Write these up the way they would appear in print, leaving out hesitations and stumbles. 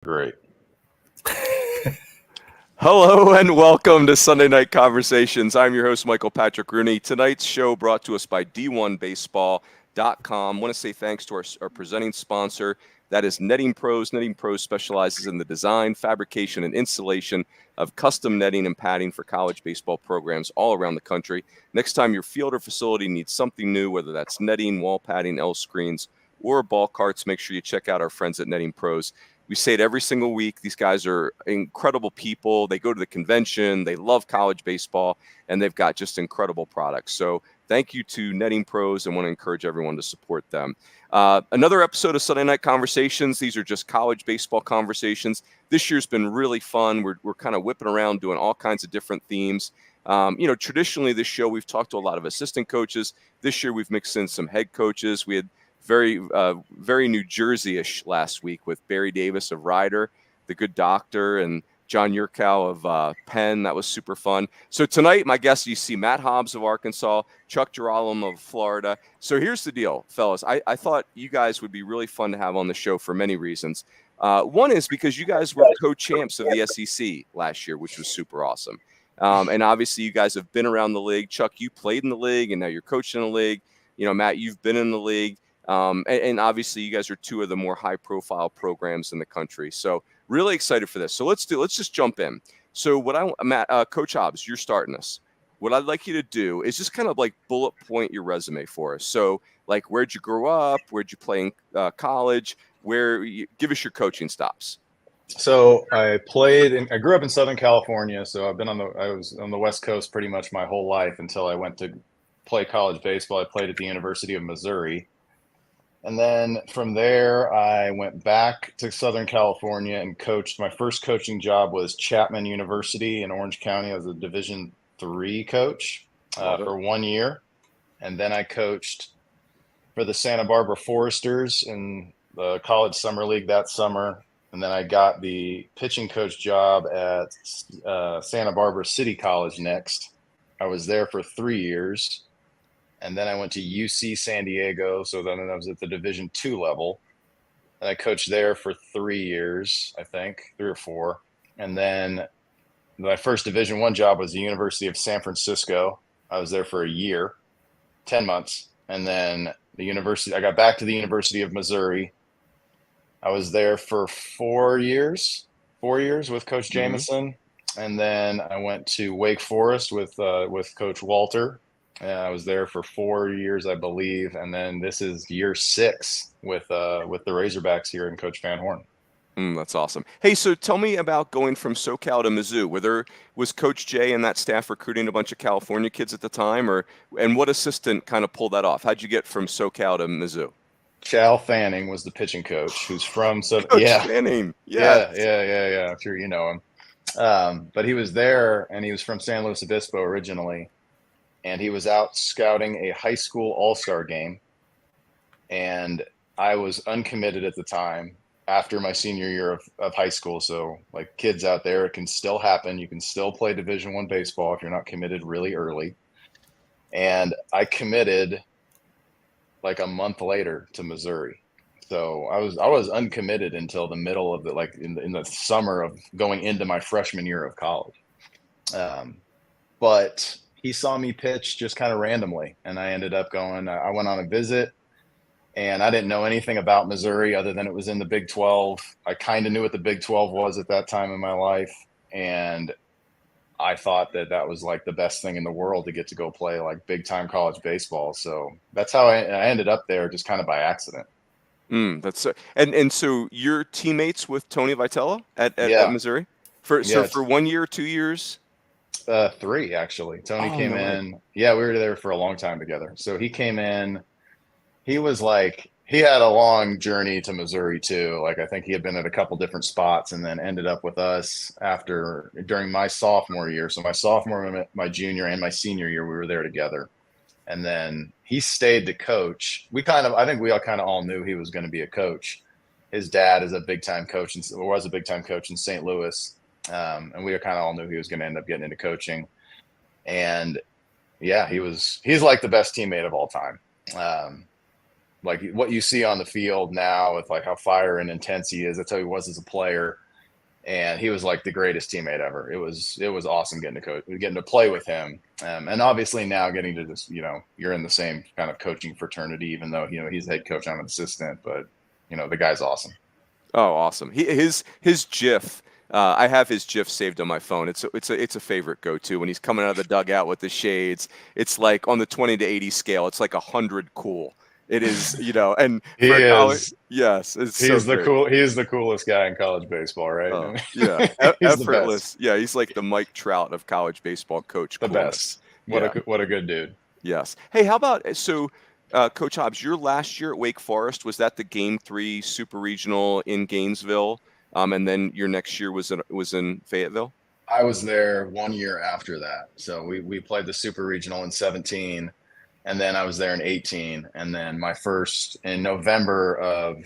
Great. Hello and welcome to Sunday Night Conversations. I'm your host, Michael Patrick Rooney. Tonight's show brought to us by D1Baseball.com. I want to say thanks to our presenting sponsor. That is Netting Pros. Netting Pros specializes in the design, fabrication, and installation of custom netting and padding for college baseball programs all around the country. Next time your field or facility needs something new, whether that's netting, wall padding, L screens, or ball carts, make sure you check out our friends at Netting Pros. We say it every single week. These guys are incredible people. They go to the convention. They love college baseball, and they've got just incredible products. So thank you to Netting Pros, and want to encourage everyone to support them. Another episode of Sunday Night Conversations. These are just college baseball conversations. This year's been really fun. We're kind of whipping around doing all kinds of different themes. Traditionally this show, we've talked to a lot of assistant coaches. This year we've mixed in some head coaches. We had very New Jersey-ish last week with Barry Davis of Ryder, the good doctor, and John Yurkow of Penn. That was super fun. So tonight, my guests, you see Matt Hobbs of Arkansas, Chuck Jeroloman of Florida. So here's the deal, fellas. I thought you guys would be really fun to have on the show for many reasons. One is because you guys were co-champs of the SEC last year, which was super awesome. And obviously, you guys have been around the league. Chuck, you played in the league, and now you're coaching the league. Matt, you've been in the league. And obviously you guys are two of the more high profile programs in the country. So really excited for this. So let's just jump in. So Matt, Coach Hobbs, you're starting us. What I'd like you to do is just kind of like bullet point your resume for us. So like, where'd you grow up? Where'd you play in college? Give us your coaching stops. So I grew up in Southern California. So I was on the West Coast pretty much my whole life until I went to play college baseball. I played at the University of Missouri. And then from there, I went back to Southern California and coached. My first coaching job was Chapman University in Orange County. I was a Division III coach for 1 year. And then I coached for the Santa Barbara Foresters in the college summer league that summer. And then I got the pitching coach job at Santa Barbara City College next. I was there for 3 years. And then I went to UC San Diego. So then I was at the Division II level. And I coached there for 3 years, I think, 3 or 4. And then my first Division I job was the University of San Francisco. I was there for a year, 10 months. And then I got back to the University of Missouri. I was there for 4 years with Coach Jameson. And then I went to Wake Forest with Coach Walter. I was there for 4 years, I believe, and then this is year 6 with the Razorbacks here and Coach Van Horn. That's awesome. Hey, so tell me about going from SoCal to Mizzou. Was Coach Jay and that staff recruiting a bunch of California kids at the time, and what assistant kind of pulled that off? How'd you get from SoCal to Mizzou? Chal Fanning was the pitching coach, who's from Fanning, yeah. I'm sure you know him. But he was there, and he was from San Luis Obispo originally. And he was out scouting a high school all-star game. And I was uncommitted at the time after my senior year of high school. So like kids out there, it can still happen. You can still play Division I baseball if you're not committed really early. And I committed like a month later to Missouri. So I was uncommitted until the middle of in the summer of going into my freshman year of college. But he saw me pitch just kind of randomly, and I ended up going. I went on a visit, and I didn't know anything about Missouri other than it was in the Big 12. I kind of knew what the Big 12 was at that time in my life, and I thought that was like the best thing in the world to get to go play like big time college baseball. So that's how I ended up there, just kind of by accident. And so you're teammates with Tony Vitella at Missouri for 1 year, 2 years. 3 actually. Tony came in. Yeah, we were there for a long time together. So he came in. He had a long journey to Missouri too. Like I think he had been at a couple different spots and then ended up with us during my sophomore year. So my sophomore, my junior, and my senior year, we were there together. And then he stayed to coach. I think we all kind of all knew he was going to be a coach. His dad is a big time coach and was a big time coach in St. Louis. And we kind of all knew he was going to end up getting into coaching. And yeah, he's like the best teammate of all time. like what you see on the field now with like how fire and intense he is. That's how he was as a player. And he was like the greatest teammate ever. It was awesome getting to play with him. And obviously now getting to just, you're in the same kind of coaching fraternity, even though, he's head coach, I'm an assistant, but the guy's awesome. Oh, awesome. His GIF. I have his GIF saved on my phone. It's a favorite go-to when he's coming out of the dugout with the shades. It's like on the 20 to 80 scale. It's like 100 cool. It is, and he is. College, yes, he's the coolest guy in college baseball, right? Oh, yeah, effortless. Yeah, he's like the Mike Trout of college baseball coach. The best. What a good dude. Yes. Hey, how about Coach Hobbs? Your last year at Wake Forest, was that the Game 3 Super Regional in Gainesville, and then your next year was in Fayetteville? I was there 1 year after that. So we played the Super Regional in 2017. And then I was there in 2018, and then my first in November of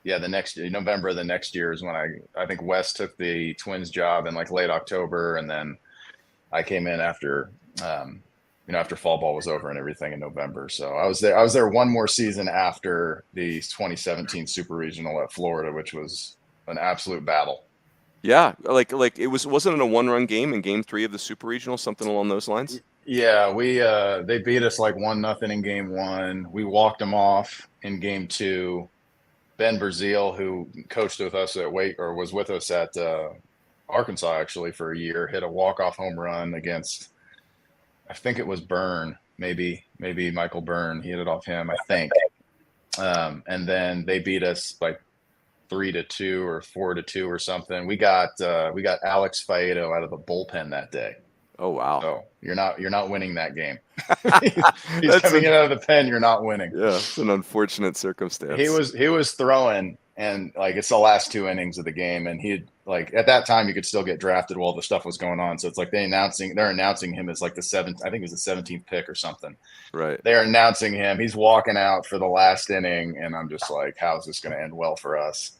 the next year is when I think Wes took the Twins job in like late October, and then I came in after after fall ball was over and everything in November. So I was there one more season after the 2017 Super Regional at Florida, which was an absolute battle. Yeah, like wasn't it a 1-run game in Game 3 of the Super Regional, something along those lines? Yeah, they beat us like 1-0 in Game 1. We walked them off in Game 2. Ben Brazil, who coached with us at Wake, or was with us at Arkansas actually for a year, hit a walk-off home run against, I think it was Byrne, maybe Michael Byrne. He hit it off him, I think. And then they beat us like 3-2 or 4-2 or something. We got Alex Faedo out of the bullpen that day. Oh wow! So you're not winning that game. he's coming in out of the pen. You're not winning. Yeah, it's an unfortunate circumstance. He was throwing, and like it's the last 2 innings of the game, and he like at that time you could still get drafted while the stuff was going on. So it's like they're announcing him as like the 7th. I think it was the 17th pick or something. Right. They're announcing him. He's walking out for the last inning, and I'm just like, how is this going to end well for us?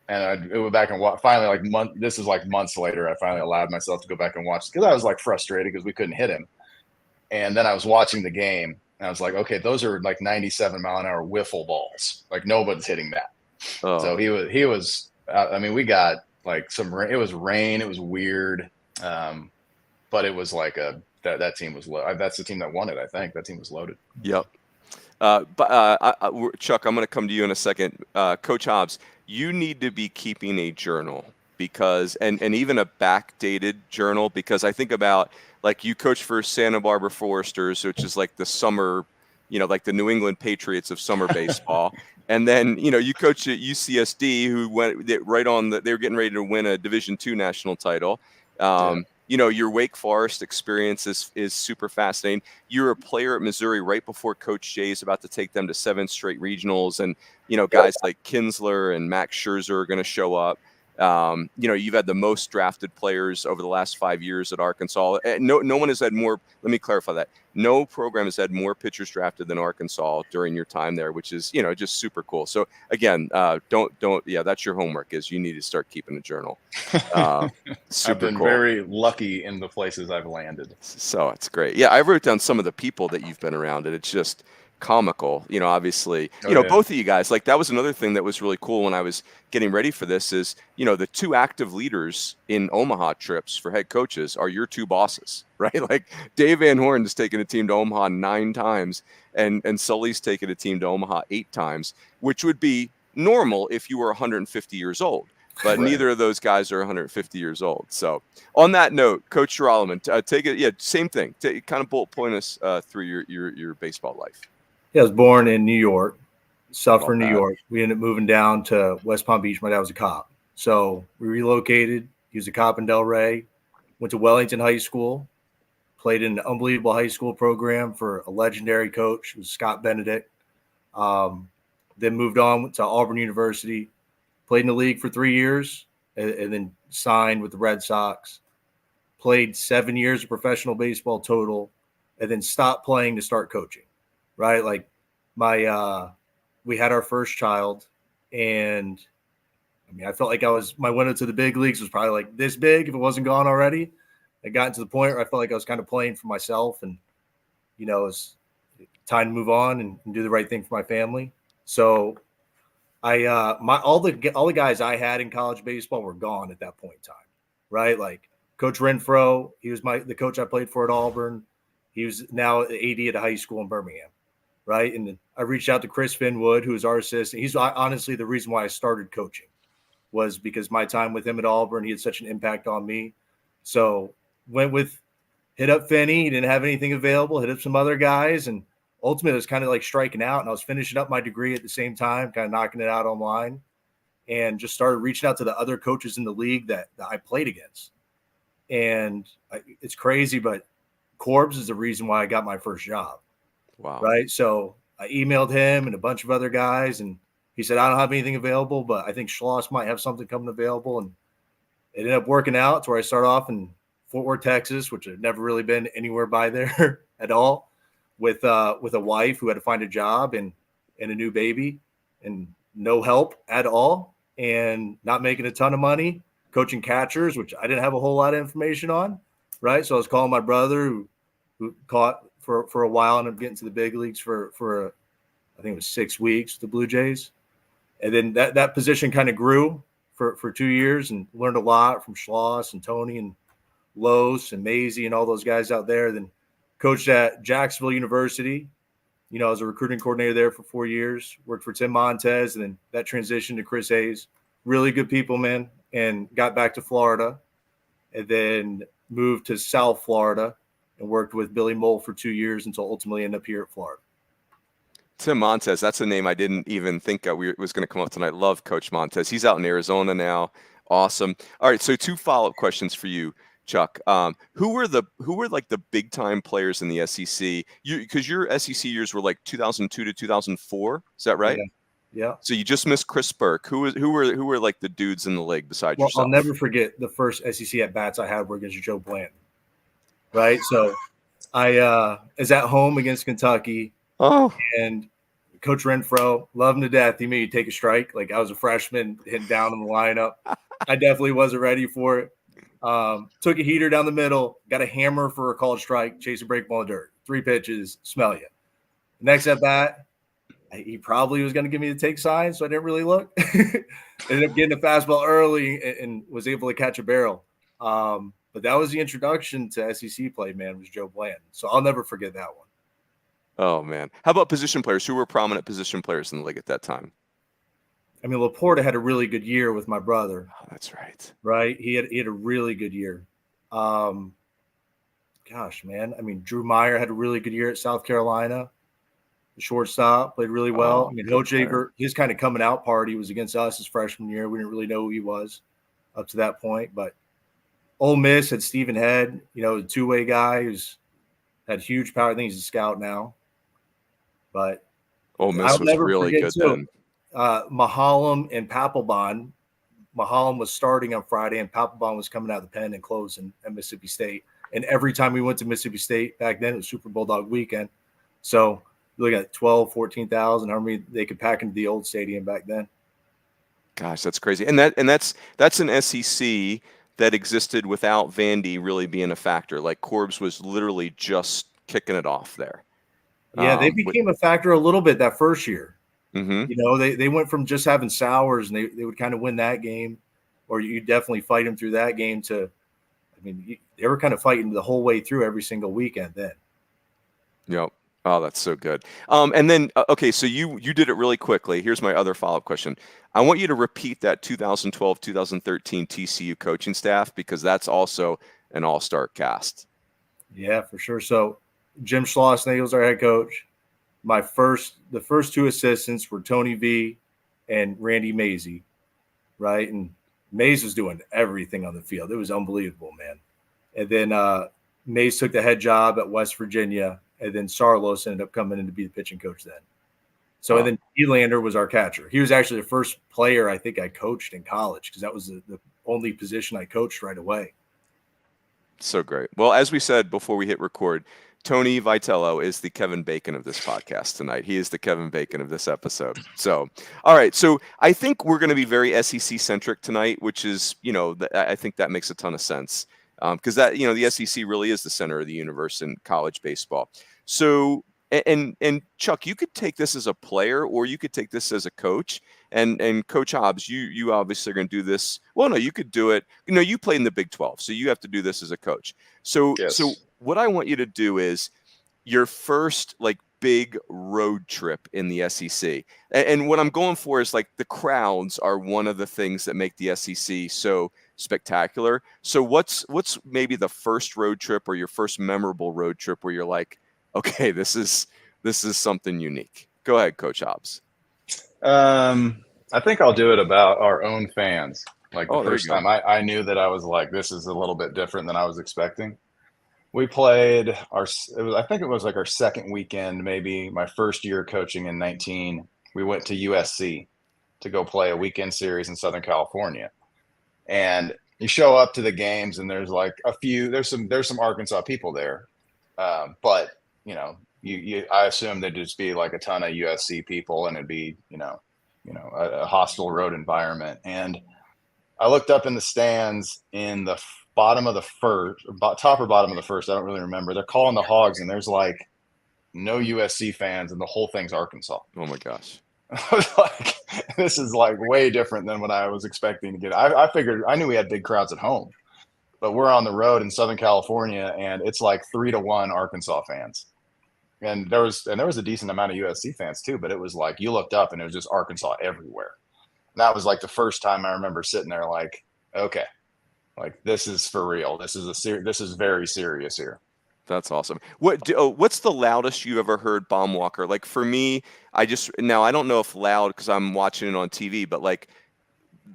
And I went back and finally, this is like months later, I finally allowed myself to go back and watch because I was like frustrated because we couldn't hit him. And then I was watching the game and I was like, okay, those are like 97 mile an hour wiffle balls. Like nobody's hitting that. Oh. So he was, we got like it was rain. It was weird. But it was like that team was low. That's the team that won it. I think that team was loaded. Yep. Chuck, I'm going to come to you in a second. Coach Hobbs, you need to be keeping a journal because, and even a backdated journal, because I think about like you coach for Santa Barbara Foresters, which is like the summer, like the New England Patriots of summer baseball. And then, you coach at UCSD who went right on they were getting ready to win a Division II national title. Your Wake Forest experience is super fascinating. You're a player at Missouri right before Coach Jay is about to take them to 7 straight regionals. And, guys like Kinsler and Max Scherzer are going to show up. You've had the most drafted players over the last 5 years at Arkansas. No one has had more. Let me clarify that. No program has had more pitchers drafted than Arkansas during your time there, which is, just super cool. So again, that's your homework is you need to start keeping a journal. I've been very lucky in the places I've landed. So it's great. Yeah. I wrote down some of the people that you've been around and it's just comical, obviously, both of you guys, like that was another thing that was really cool when I was getting ready for this is, the 2 active leaders in Omaha trips for head coaches are your 2 bosses, right? Like Dave Van Horn has taken a team to Omaha 9 times and Sully's taken a team to Omaha 8 times, which would be normal if you were 150 years old. But right. Neither of those guys are 150 years old. So on that note, Coach Jeroloman, take it. Yeah, same thing. Kind of bullet point us through your baseball life. Yeah, I was born in New York, Suffern, New York. We ended up moving down to West Palm Beach. My dad was a cop. So we relocated. He was a cop in Delray. Went to Wellington High School. Played in an unbelievable high school program for a legendary coach. It was Scott Benedict. Then moved on to Auburn University. Played in the league for 3 years and then signed with the Red Sox. Played 7 years of professional baseball total and then stopped playing to start coaching. Right. Like we had our first child and I felt like my window to the big leagues was probably like this big if it wasn't gone already. It got to the point where I felt like I was kind of playing for myself and, time to move on and do the right thing for my family. So all the guys I had in college baseball were gone at that point in time, right? Like Coach Renfro, he was the coach I played for at Auburn. He was now AD at a high school in Birmingham, right? And I reached out to Chris Finwood, who was our assistant. He's honestly the reason why I started coaching, was because my time with him at Auburn, he had such an impact on me. So hit up Finney. He didn't have anything available. Hit up some other guys, and ultimately it was kind of like striking out. And I was finishing up my degree at the same time, kind of knocking it out online, and just started reaching out to the other coaches in the league that I played against. And it's crazy, but Corbs is the reason why I got my first job. Wow. Right. So I emailed him and a bunch of other guys, and he said, I don't have anything available, but I think Schloss might have something coming available. And it ended up working out to where I started off in Fort Worth, Texas, which had never really been anywhere by there at all, with a wife who had to find a job and a new baby and no help at all and not making a ton of money, coaching catchers, which I didn't have a whole lot of information on. Right. So I was calling my brother who caught for a while and ended up getting to the big leagues for I think it was 6 weeks, the Blue Jays. And then that position kind of grew for 2 years and learned a lot from Schloss and Tony and Los and Maisie and all those guys out there. Then coached at Jacksonville University, I was a recruiting coordinator there for 4 years, worked for Tim Montez, and then that transitioned to Chris Hayes. Really good people, man, and got back to Florida and then moved to South Florida and worked with Billy Mole for 2 years until ultimately ended up here at Florida. Tim Montez, that's a name I didn't even think was going to come up tonight. Love Coach Montez. He's out in Arizona now. Awesome. All right, so 2 follow-up questions for you, Chuck. Who were like the big time players in the SEC? Because your SEC years were like 2002 to 2004. Is that right? Yeah. So you just missed Chris Burke. Who were like the dudes in the league besides yourself? I'll never forget the first SEC at bats I had were against Joe Blanton. Right. So I was at home against Kentucky. Oh. And Coach Renfro, love him to death. He made me take a strike. Like I was a freshman hitting down in the lineup. I definitely wasn't ready for it. Took a heater down the middle, got a hammer for a called strike, chase a break ball in dirt. 3 pitches, smell you. Next at bat, he probably was going to give me the take sign, so I didn't really look. Ended up getting a fastball early and was able to catch a barrel. But that was the introduction to SEC play, man, was Joe Blanton. So I'll never forget that one. Oh, man. How about position players? Who were prominent position players in the league at that time? I mean, Laporta had a really good year with my brother. Oh, that's right. Right? He had a really good year. Gosh, man. I mean, Drew Meyer had a really good year at South Carolina. The shortstop played really well. I mean, Hochaver, his kind of coming out party was against us his freshman year. We didn't really know who he was up to that point. But Ole Miss had Stephen Head, a two-way guy who's had huge power. I think he's a scout now. But Ole Miss was really good then. Mahalam and Papelbon. Mahalam was starting on Friday, and Papelbon was coming out of the pen and closing at Mississippi State. And every time we went to Mississippi State back then, it was Super Bulldog weekend. So you look at 12, 14,000, how many they could pack into the old stadium back then. Gosh, that's crazy. And that's an SEC that existed without Vandy really being a factor. Like Corbs was literally just kicking it off there. Yeah, they became a factor a little bit that first year. Mm-hmm. They went from just having Sowers and they would kind of win that game, or you definitely fight them through that game to, they were kind of fighting the whole way through every single weekend then. Yep. Oh, that's so good. And then, okay, so you did it really quickly. Here's my other follow-up question. I want you to repeat that 2012, 2013 TCU coaching staff, because that's also an all-star cast. Yeah, for sure. So Jim Schlossnagle was our head coach. The first 2 assistants were Tony V and Randy Maisie, right? And Mays was doing everything on the field. It was unbelievable, man. And then Mays took the head job at West Virginia, and then Sarlos ended up coming in to be the pitching coach then. So, And then Elander was our catcher. He was actually the first player I think I coached in college, because that was the only position I coached right away. So great. Well, as we said before we hit record, Tony Vitello is the Kevin Bacon of this podcast tonight. He is the Kevin Bacon of this episode. So, all right. So I think we're going to be very SEC centric tonight, which is, I think that makes a ton of sense. Because the SEC really is the center of the universe in college baseball. So And Chuck, you could take this as a player, or you could take this as a coach. And Coach Hobbs, you obviously are going to do this. Well, no, you could do it. You played in the Big 12, so you have to do this as a coach. So what I want you to do is your first like big road trip in the SEC. And what I'm going for is like the crowds are one of the things that make the SEC so spectacular. So what's maybe the first road trip or your first memorable road trip where you're like, okay, this is something unique? Go ahead, Coach Hobbs. I think I'll do it about our own fans. Like the first there you time I knew that I was like, this is a little bit different than I was expecting. We played I think it was like our second weekend, maybe my first year coaching in 19. We went to USC to go play a weekend series in Southern California. And you show up to the games and there's like there's some Arkansas people there. But I assume there'd just be like a ton of USC people and it'd be, a hostile road environment. And I looked up in the stands in the bottom of the first, top or bottom of the first, I don't really remember. They're calling the Hogs and there's like no USC fans and the whole thing's Arkansas. Oh my gosh. I was like, this is like way different than what I was expecting to get. I knew we had big crowds at home, but we're on the road in Southern California and it's like 3-1 Arkansas fans. And there was a decent amount of USC fans too, but it was like you looked up and it was just Arkansas everywhere. And that was like the first time I remember sitting there like, okay, like this is for real. This is very serious here. That's awesome. What's the loudest you've ever heard Baum Walker? Like for me, I don't know if loud because I'm watching it on TV, but like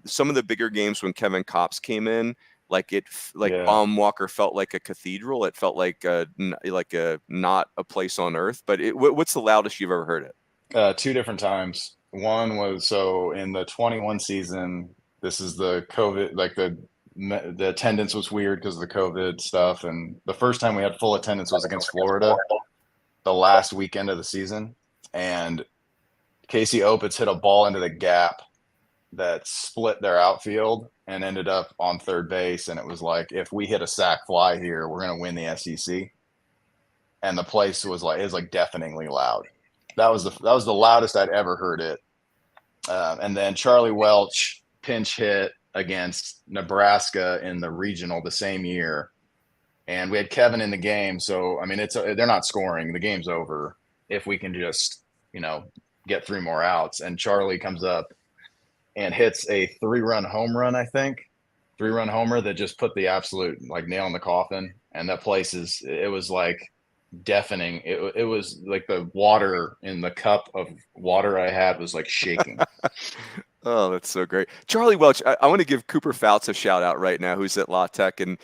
some of the bigger games when Kevin Kopps came in, Baum Walker felt like a cathedral. It felt like not a place on earth. But what's the loudest you've ever heard it? 2 different times. One was in the 21 season. This is the COVID, like the attendance was weird because of the COVID stuff. And the first time we had full attendance was against Florida, the last weekend of the season. And Casey Opitz hit a ball into the gap that split their outfield and ended up on third base. And it was like, if we hit a sac fly here, we're going to win the SEC. And the place was like deafeningly loud. That was the loudest I'd ever heard it. And then Charlie Welch pinch hit against Nebraska in the regional the same year. And we had Kevin in the game. So, I mean, they're not scoring. The game's over if we can just, get 3 more outs. And Charlie comes up and hits a 3-run home run, I think. 3-run homer that just put the absolute like nail in the coffin. And that place it was like deafening. It was like the water in the cup of water I had was like shaking. Oh, that's so great. Charlie Welch, I want to give Cooper Fouts a shout out right now, who's at La Tech. And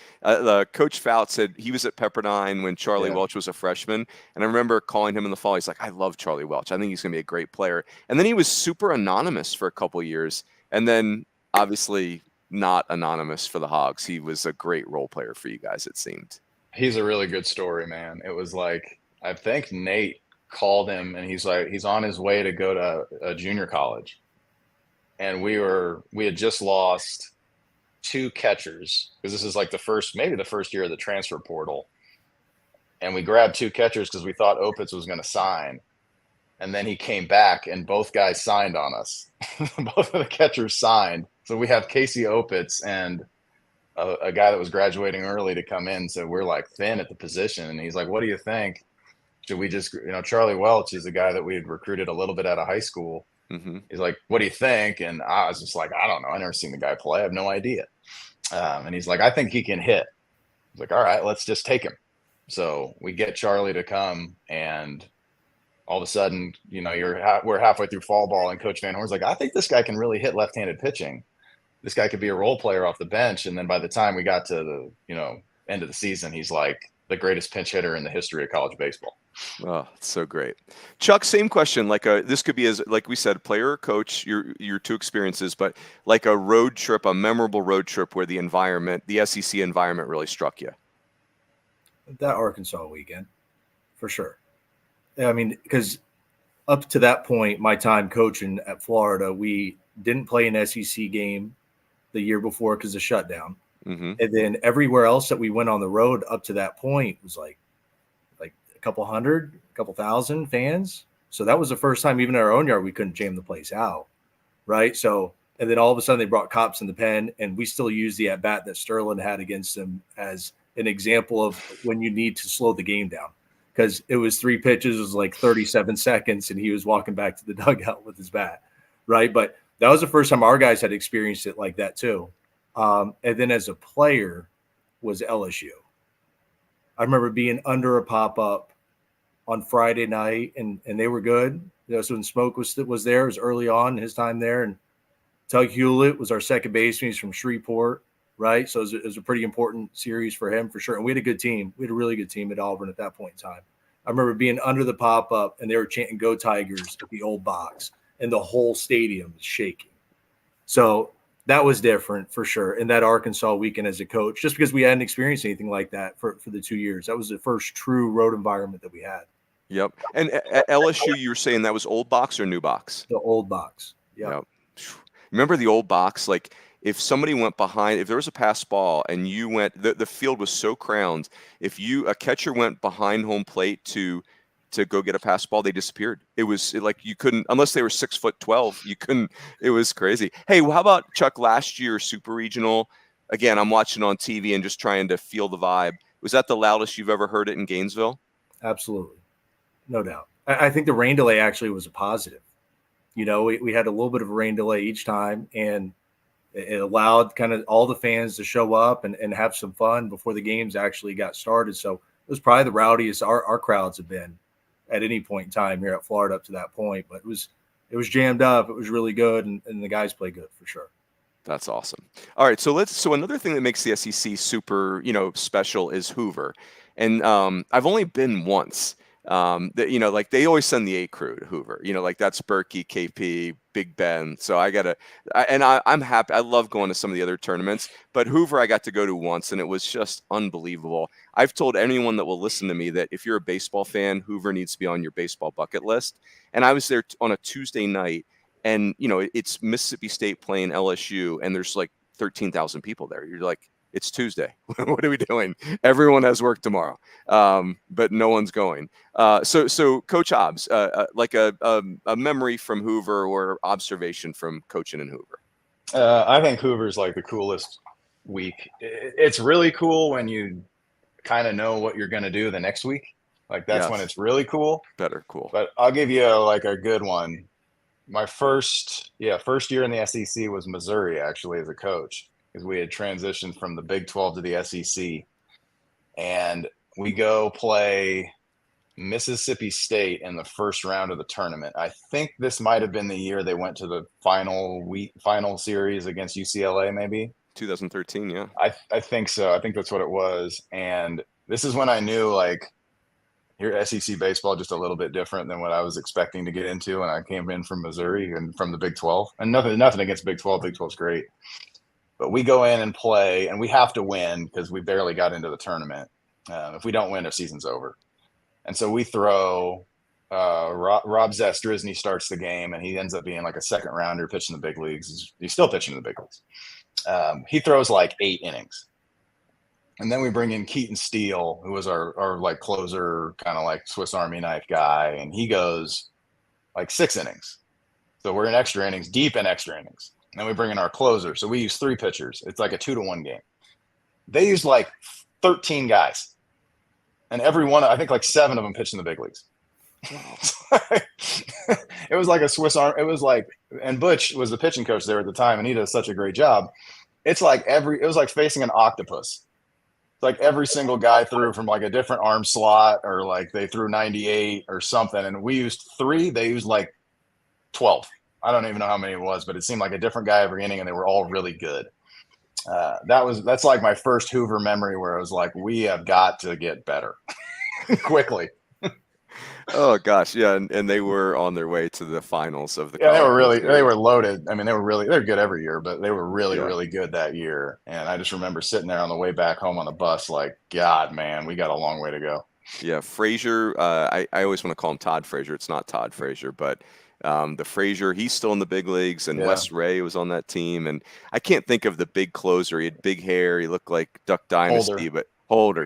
Coach Fouts said he was at Pepperdine when Charlie Welch was a freshman. And I remember calling him in the fall. He's like, I love Charlie Welch. I think he's going to be a great player. And then he was super anonymous for a couple of years. And then obviously not anonymous for the Hogs. He was a great role player for you guys, it seemed. He's a really good story, man. It was like, I think Nate called him and he's like, he's on his way to go to a junior college. And we had just lost 2 catchers because this is like maybe the first year of the transfer portal. And we grabbed 2 catchers because we thought Opitz was going to sign. And then he came back and both guys signed on us. Both of the catchers signed. So we have Casey Opitz and a guy that was graduating early to come in. So we're like thin at the position. And he's like, what do you think? Should we just, Charlie Welch is a guy that we had recruited a little bit out of high school. Mm-hmm. He's like, what do you think? And I was just like, I don't know. I never seen the guy play. I have no idea. And he's like, I think he can hit. I was like, all right, let's just take him. So we get Charlie to come and all of a sudden, we're halfway through fall ball and Coach Van Horn's like, I think this guy can really hit left-handed pitching. This guy could be a role player off the bench. And then by the time we got to the, end of the season, he's like the greatest pinch hitter in the history of college baseball. Oh, it's so great. Chuck, same question. This could be, as like we said, player or coach, your 2 experiences, but like a road trip, a memorable road trip where the SEC environment really struck you. That Arkansas weekend, for sure. I mean, because up to that point, my time coaching at Florida, we didn't play an SEC game the year before because of shutdown. Mm-hmm. And then everywhere else that we went on the road up to that point was like couple hundred, couple thousand fans. So that was the first time, even in our own yard, we couldn't jam the place out, right? So, and then all of a sudden they brought cops in the pen, and we still use the at-bat that Sterling had against them as an example of when you need to slow the game down. Because it was 3 pitches, it was like 37 seconds, and he was walking back to the dugout with his bat, right? But that was the first time our guys had experienced it like that too. And then as a player was LSU. I remember being under a pop-up on Friday night, and they were good. So when Smoke was there, it was early on in his time there, and Tug Hewlett was our second baseman. He's from Shreveport, right? So it was a pretty important series for him for sure. And we had a good team. We had a really good team at Auburn at that point in time. I remember being under the pop-up, and they were chanting "Go Tigers" at the old box, and the whole stadium was shaking. So that was different for sure in that Arkansas weekend as a coach, just because we hadn't experienced anything like that for the 2 years. That was the first true road environment that we had. Yep. And at LSU, you were saying that was old box or new box? The old box. Yep. Remember the old box? Like if somebody went behind, if there was a pass ball and you went, the field was so crowned. If a catcher went behind home plate to go get a pass ball, they disappeared. It was like you couldn't, unless they were 6'12", you couldn't. It was crazy. Hey, well, how about Chuck last year, Super Regional? Again, I'm watching on TV and just trying to feel the vibe. Was that the loudest you've ever heard it in Gainesville? Absolutely. No doubt. I think the rain delay actually was a positive. You know, we had a little bit of a rain delay each time, and it allowed kind of all the fans to show up and have some fun before the games actually got started. So it was probably the rowdiest our crowds have been at any point in time here at Florida up to that point. But it was jammed up. It was really good, and the guys played good for sure. That's awesome. All right, so another thing that makes the SEC super, special is Hoover. And I've only been once. Like they always send the A crew to Hoover, like that's Berkey, KP, Big Ben. So I'm happy. I love going to some of the other tournaments, but Hoover I got to go to once, and it was just unbelievable. I've told anyone that will listen to me that if you're a baseball fan, Hoover needs to be on your baseball bucket list. And I was there on a Tuesday night, and it's Mississippi State playing LSU, and there's like 13,000 people there. You're like, it's Tuesday. What are we doing? Everyone has work tomorrow, but no one's going. So Coach Hobbs, like a memory from Hoover or observation from coaching in Hoover. I think Hoover's like the coolest week. It's really cool when you kind of know what you're going to do the next week. Like that's when it's really cool. Cool. But I'll give you like a good one. My first year in the SEC was Missouri, actually, as a coach, because we had transitioned from the Big 12 to the SEC. And we go play Mississippi State in the first round of the tournament. I think this might have been the year they went to the final series against UCLA, maybe 2013. Yeah, I think so. I think that's what it was. And this is when I knew, like, your SEC baseball just a little bit different than what I was expecting to get into when I came in from Missouri and from the Big 12. And nothing against Big 12. Big 12's great. But we go in and play, and we have to win because we barely got into the tournament. If we don't win, our season's over. And so we throw Rob Zestrisny starts the game, and he ends up being like a second rounder pitching the big leagues. He's still pitching in the big leagues. He throws like 8 innings. And then we bring in Keaton Steele, who was our like closer, kind of like Swiss Army knife guy, and he goes like 6 innings. So we're in extra innings, deep in extra innings. And then we bring in our closer. So we use 3 pitchers. It's like a 2-1 game. They used like 13 guys. And every one, I think like 7 of them pitched in the big leagues. It was like a Swiss Army. It was like, and Butch was the pitching coach there at the time, and he does such a great job. It was like facing an octopus. Like every single guy threw from like a different arm slot, or like they threw 98 or something. And we used 3, they used like 12. I don't even know how many it was, but it seemed like a different guy every inning, and they were all really good. That's like my first Hoover memory where I was like, we have got to get better quickly. Oh gosh. Yeah. And they were on their way to the finals of the, they were loaded. I mean, they're good every year, but they were really good that year. And I just remember sitting there on the way back home on the bus, like, God, man, we got a long way to go. Yeah. Frazier. I always want to call him Todd Frazier. It's not Todd Frazier, but the Frazier, he's still in the big leagues, and Wes Ray was on that team. And I can't think of the big closer. He had big hair. He looked like Duck Dynasty, but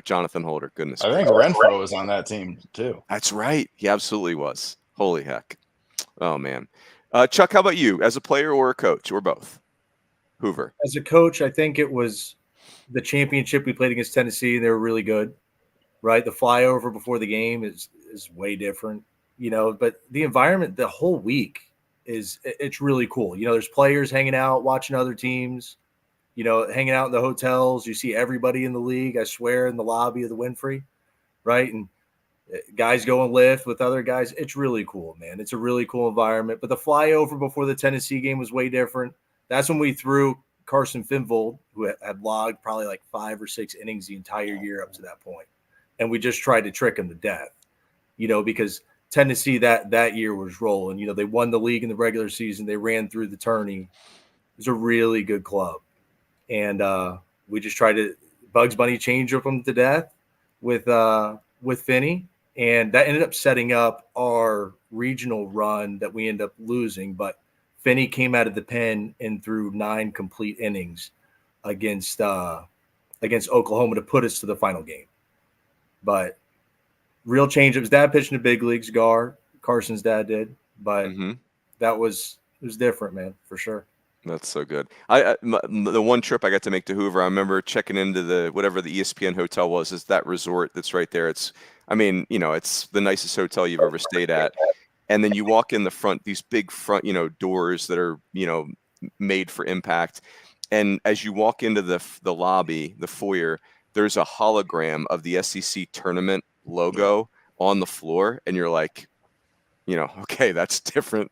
Jonathan Holder. Goodness I think gracious. Renfro was on that team too. That's right. He absolutely was. Holy heck. Oh, man. Chuck, how about you as a player or a coach or both? Hoover. As a coach, I think it was the championship we played against Tennessee. They were really good, right? The flyover before the game is way different, but the environment the whole week it's really cool. There's players hanging out, watching other teams, hanging out in the hotels. You see everybody in the league, I swear, in the lobby of the Winfrey, right? And guys go and lift with other guys. It's really cool, man. It's a really cool environment. But the flyover before the Tennessee game was way different. That's when we threw Carson Finvold, who had logged probably like 5 or 6 innings the entire year up to that point. And we just tried to trick him to death, because Tennessee that year was rolling. They won the league in the regular season. They ran through the tourney. It was a really good club. And we just tried to Bugs Bunny change them to death with Finney. And that ended up setting up our regional run that we ended up losing. But Finney came out of the pen and threw 9 complete innings against Oklahoma to put us to the final game. But real change. It was dad pitching to big leagues. Carson's dad did, but it was different, man, for sure. That's so good. The one trip I got to make to Hoover, I remember checking into whatever the ESPN hotel was. Is that resort that's right there? It's the nicest hotel you've ever stayed at. And then you walk in the front, these big front, doors that are, made for impact. And as you walk into the lobby, the foyer, there's a hologram of the SEC tournament logo on the floor. And you're like, okay, that's different.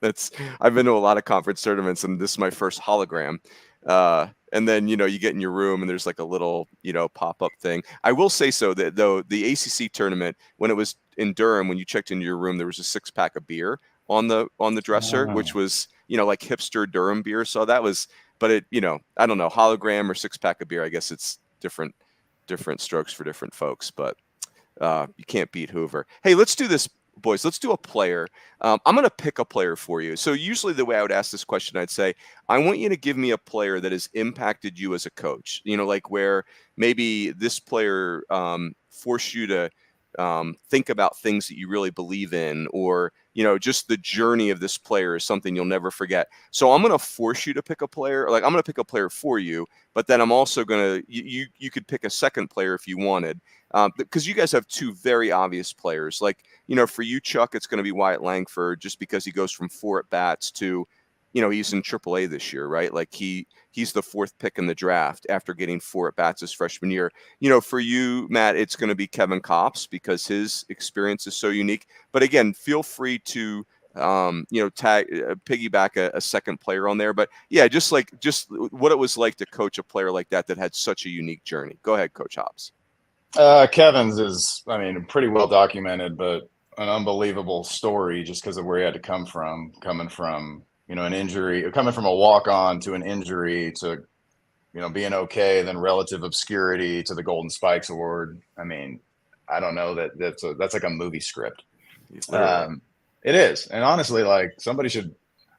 I've been to a lot of conference tournaments and this is my first hologram. And then, you get in your room and there's like a little, pop-up thing. I will say so that though the ACC tournament, when it was in Durham, when you checked into your room, there was a 6-pack of beer on the dresser, which was, like hipster Durham beer. So that was, but it, I don't know, hologram or 6-pack of beer. I guess it's different strokes for different folks, but you can't beat Hoover. Hey, let's do this. Boys, let's do a player. I'm going to pick a player for you. So usually the way I would ask this question, I'd say, I want you to give me a player that has impacted you as a coach, like where maybe this player forced you to think about things that you really believe in, or, just the journey of this player is something you'll never forget. So I'm going to force you to pick a player. Like I'm going to pick a player for you, but then I'm also going to, you could pick a second player if you wanted. Because you guys have 2 very obvious players. Like, for you, Chuck, it's going to be Wyatt Langford, just because he goes from 4 at-bats to, he's in AAA this year, right? Like he's the 4th pick in the draft after getting 4 at-bats his freshman year. For you, Matt, it's going to be Kevin Kopps because his experience is so unique. But again, feel free to piggyback a second player on there. But yeah, just what it was like to coach a player like that had such a unique journey. Go ahead, Coach Hobbs. Kevin's is, pretty well documented, but an unbelievable story just because of where he had to come from, coming from, an injury, coming from a walk-on to an injury to, being okay, then relative obscurity to the Golden Spikes Award. I don't know that's like a movie script. It is. And honestly, like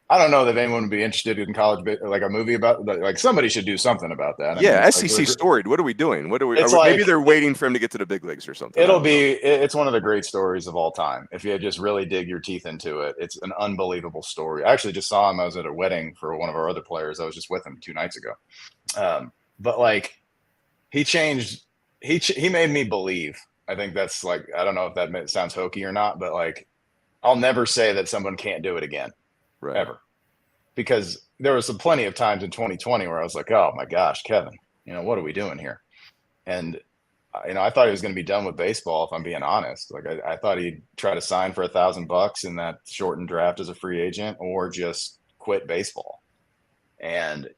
I don't know that anyone would be interested in college, like a movie about, like somebody should do something about that. SEC storied. What are we doing? Maybe they're waiting for him to get to the big leagues or something. It's one of the great stories of all time. If you just really dig your teeth into it, it's an unbelievable story. I actually just saw him. I was at a wedding for one of our other players. I was just with him 2 nights ago. But like he made me believe. I think that's like, I don't know if that sounds hokey or not, but like, I'll never say that someone can't do it again. Right. Ever. Because there was plenty of times in 2020 where I was like, oh my gosh, Kevin, what are we doing here? And, I thought he was going to be done with baseball, if I'm being honest. Like I thought he'd try to sign for $1,000 in that shortened draft as a free agent or just quit baseball. And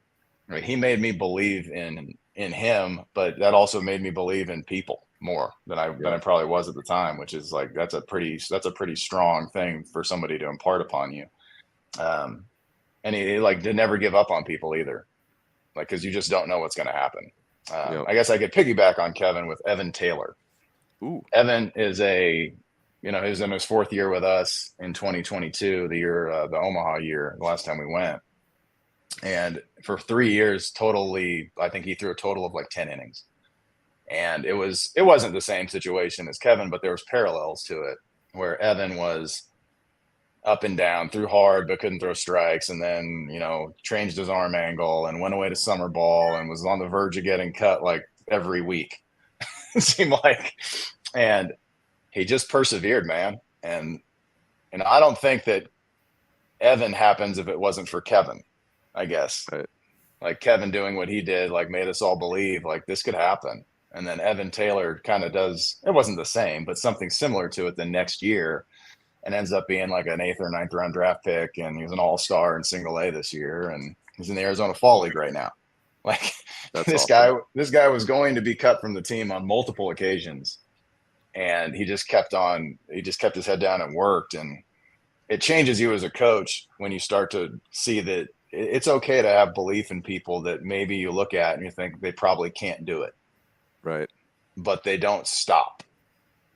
he made me believe in him, but that also made me believe in people more than I probably was at the time, which is like, that's a pretty strong thing for somebody to impart upon you. And he like did never give up on people either, like because you just don't know what's going to happen. I guess I could piggyback on Kevin with Evan Taylor. Ooh. Evan is he was in his 4th year with us in 2022, the year the Omaha year, the last time we went. And for 3 years, I think he threw a total of like 10 innings. And it wasn't the same situation as Kevin, but there was parallels to it where Evan was up and down, threw hard but couldn't throw strikes, and then changed his arm angle and went away to summer ball and was on the verge of getting cut like every week. It seemed like, and he just persevered, man. And I don't think that Evan happens if it wasn't for Kevin, I guess. Right. Like Kevin doing what he did, like made us all believe like this could happen. And then Evan Taylor kind of does, it wasn't the same, but something similar to it the next year, and ends up being like an 8th or 9th round draft pick. And he was an all-star in single A this year. And he's in the Arizona Fall League right now. Like this guy was going to be cut from the team on multiple occasions. And he just kept his head down and worked. And it changes you as a coach when you start to see that it's okay to have belief in people that maybe you look at and you think they probably can't do it. Right. But they don't stop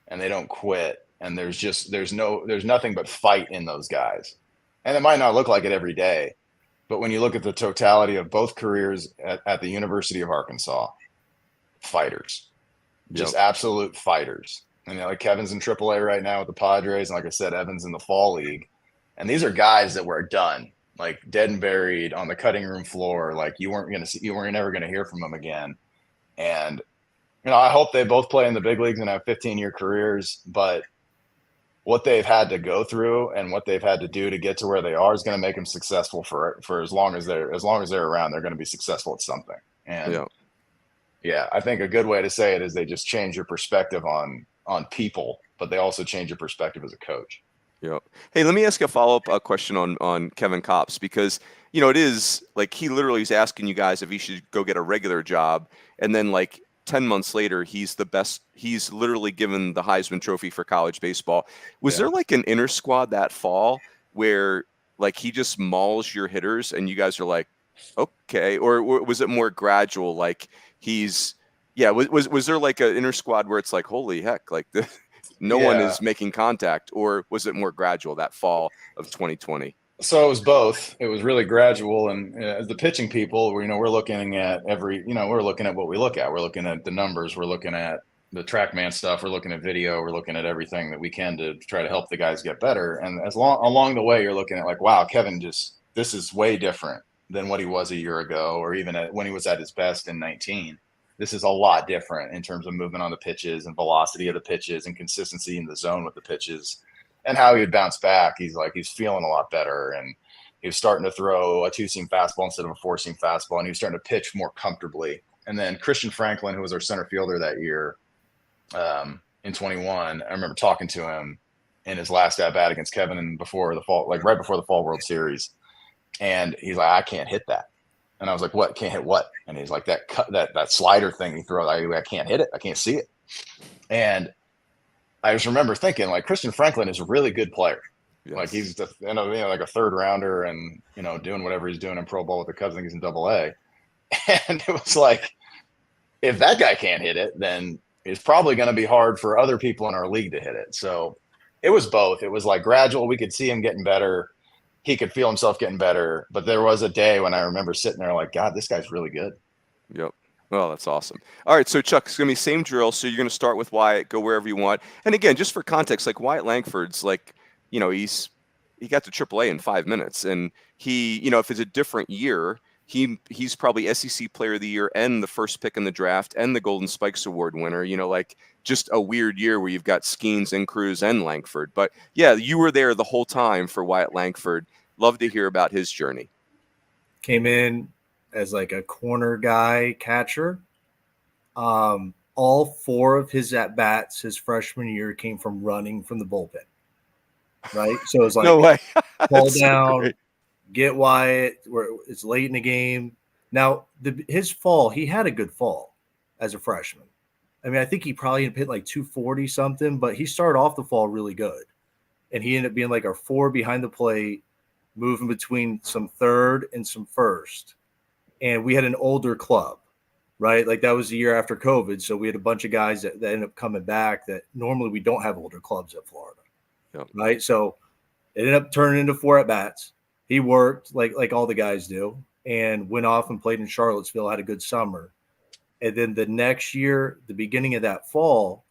and they don't quit. And there's nothing but fight in those guys. And it might not look like it every day, but when you look at the totality of both careers at the University of Arkansas, fighters, just absolute fighters. And like Kevin's in AAA right now with the Padres. And like I said, Evan's in the Fall League. And these are guys that were done, like dead and buried on the cutting room floor. Like you weren't never going to hear from them again. And, I hope they both play in the big leagues and have 15-year careers, but what they've had to go through and what they've had to do to get to where they are is going to make them successful for as long as they're around. They're going to be successful at something. And yeah, I think a good way to say it is they just change your perspective on people, but they also change your perspective as a coach. Yeah. Hey, let me ask a follow-up question on Kevin Kopps, because it is like he literally is asking you guys if he should go get a regular job, and then like 10 months later, he's the best. He's literally given the Heisman Trophy for college baseball. Was there like an inner squad that fall where like he just mauls your hitters and you guys are like, okay, or was it more gradual? Like was there like an inner squad where it's like, holy heck, like no one is making contact, or was it more gradual that fall of 2020? So it was both. It was really gradual, and as the pitching people, we're looking at we're looking at what we look at. We're looking at the numbers. We're looking at the TrackMan stuff. We're looking at video. We're looking at everything that we can to try to help the guys get better. And along the way, you're looking at like, wow, Kevin this is way different than what he was a year ago, or even when he was at his best in 19. This is a lot different in terms of movement on the pitches and velocity of the pitches and consistency in the zone with the pitches. And how he would bounce back. He's feeling a lot better. And he was starting to throw a 2-seam fastball instead of a 4-seam fastball. And he was starting to pitch more comfortably. And then Christian Franklin, who was our center fielder that year in 21, I remember talking to him in his last at-bat against Kevin and before the fall, like right before the Fall World Series. And he's like, I can't hit that. And I was like, what? Can't hit what? And he's like, that slider thing he throws, I can't hit it. I can't see it. And I just remember thinking, like, Christian Franklin is a really good player. Yes. Like he's like a 3rd rounder and doing whatever he's doing in pro ball with the Cubs. I think he's in AA. And it was like, if that guy can't hit it, then it's probably going to be hard for other people in our league to hit it. So it was both. It was like gradual. We could see him getting better. He could feel himself getting better. But there was a day when I remember sitting there like, God, this guy's really good. Yep. Well, that's awesome. All right, so Chuck, it's going to be same drill. So you're going to start with Wyatt, go wherever you want. And again, just for context, like Wyatt Langford's like, he got to AAA in 5 minutes. And he, if it's a different year, he's probably SEC Player of the Year and the first pick in the draft and the Golden Spikes Award winner, like just a weird year where you've got Skeens and Cruz and Langford. But yeah, you were there the whole time for Wyatt Langford. Love to hear about his journey. Came in as like a corner guy catcher. All 4 of his at-bats his freshman year came from running from the bullpen, right? So it was like, no way. fall down, get Wyatt, where it's late in the game. Now, his fall, he had a good fall as a freshman. I mean, I think he probably hit like 240 something, but he started off the fall really good. And he ended up being like our 4 behind the plate, moving between some third and some first. And we had an older club, right? Like that was the year after COVID. So we had a bunch of guys that ended up coming back that normally we don't have older clubs at Florida. Yep. Right. So it ended up turning into 4 at-bats. He worked like all the guys do and went off and played in Charlottesville, had a good summer. And then the next year, the beginning of that fall,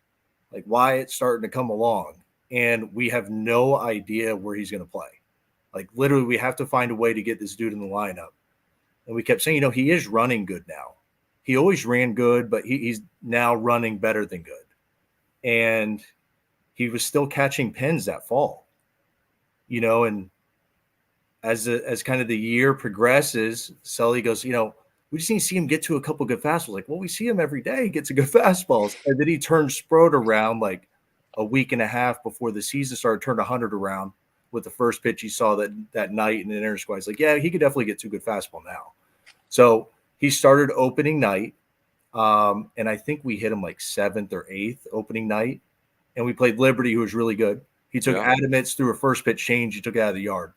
like Wyatt's starting to come along, and we have no idea where he's going to play. Like literally, we have to find a way to get this dude in the lineup. And we kept saying, he is running good now. He always ran good, but he's now running better than good. And he was still catching pins that fall, and as kind of the year progresses, Sully goes, we just need to see him get to a couple good fastballs. Like, well, we see him every day. He gets a good fastballs. And then he turned Sprode around like a week and a half before the season started, turned 100 around with the first pitch he saw that night in an inner squad. He's like, yeah, he could definitely get to a good fastball now. So he started opening night. And I think we hit him like 7th or 8th opening night. And we played Liberty, who was really good. He took Adamits through a first pitch change. He took it out of the yard.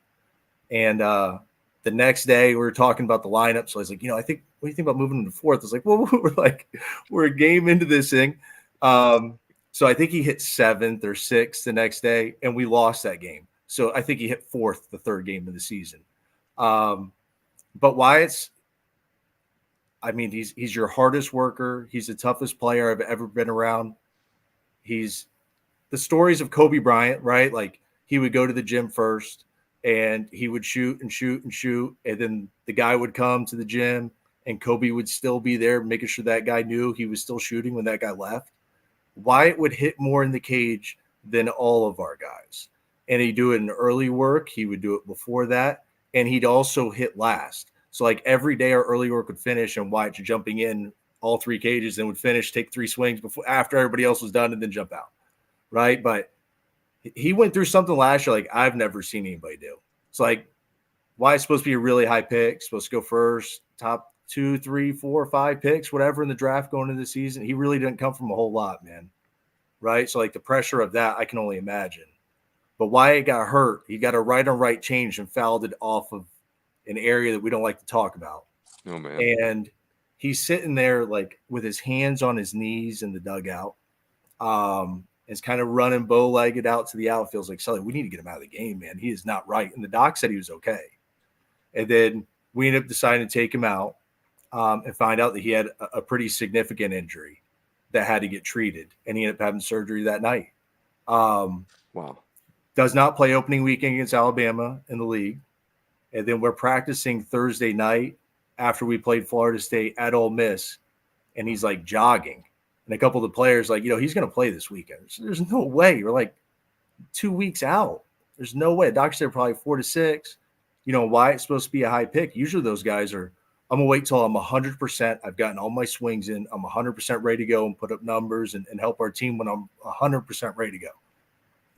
And the next day we were talking about the lineup. So I was like, what do you think about moving him to 4th? I was like, well, we're a game into this thing. So I think he hit 7th or 6th the next day, and we lost that game. So I think he hit 4th the third game of the season. But Wyatt's, he's your hardest worker. He's the toughest player I've ever been around. He's the stories of Kobe Bryant, right? Like he would go to the gym first and he would shoot and shoot and shoot. And then the guy would come to the gym and Kobe would still be there, making sure that guy knew he was still shooting when that guy left. Wyatt would hit more in the cage than all of our guys. And he'd do it in early work. He would do it before that. And he'd also hit last. So like every day our early work would finish and Wyatt jumping in all 3 cages and would finish, take 3 swings after everybody else was done and then jump out. Right. But he went through something last year like I've never seen anybody do. It's like Wyatt's supposed to be a really high pick, supposed to go first, top 2, 3, 4, 5 picks, whatever in the draft going into the season. He really didn't come from a whole lot, man. Right. So like the pressure of that, I can only imagine. But Wyatt got hurt. He got a right on right change and fouled it off of an area that we don't like to talk about. Oh, man. And he's sitting there like with his hands on his knees in the dugout. Is kind of running bow-legged out to the outfield. Like, Sully, we need to get him out of the game, man. He is not right. And the doc said he was okay. And then we ended up deciding to take him out and find out that he had a pretty significant injury that had to get treated. And he ended up having surgery that night. Wow. Does not play opening weekend against Alabama in the league. And then we're practicing Thursday night after we played Florida State at Ole Miss. And he's like jogging. And a couple of the players like, he's going to play this weekend. There's no way. You're like 2 weeks out. There's no way. Doctor said probably 4 to 6. Wyatt's supposed to be a high pick. Usually those guys are, I'm going to wait till I'm 100%. I've gotten all my swings in. I'm 100% ready to go and put up numbers and help our team when I'm 100% ready to go.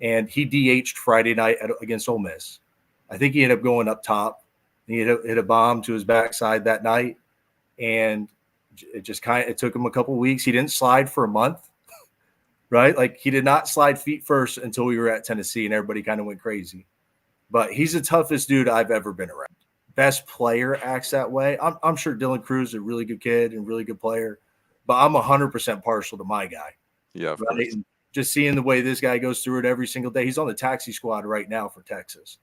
And he DH'd Friday night against Ole Miss. I think he ended up going up top. He hit a bomb to his backside that night. And it took him a couple of weeks. He didn't slide for a month, right? Like he did not slide feet first until we were at Tennessee and everybody kind of went crazy. But he's the toughest dude I've ever been around. Best player acts that way. I'm sure Dylan Cruz is a really good kid and really good player, but I'm 100% partial to my guy. Yeah, of right? And just seeing the way this guy goes through it every single day. He's on the taxi squad right now for Texas,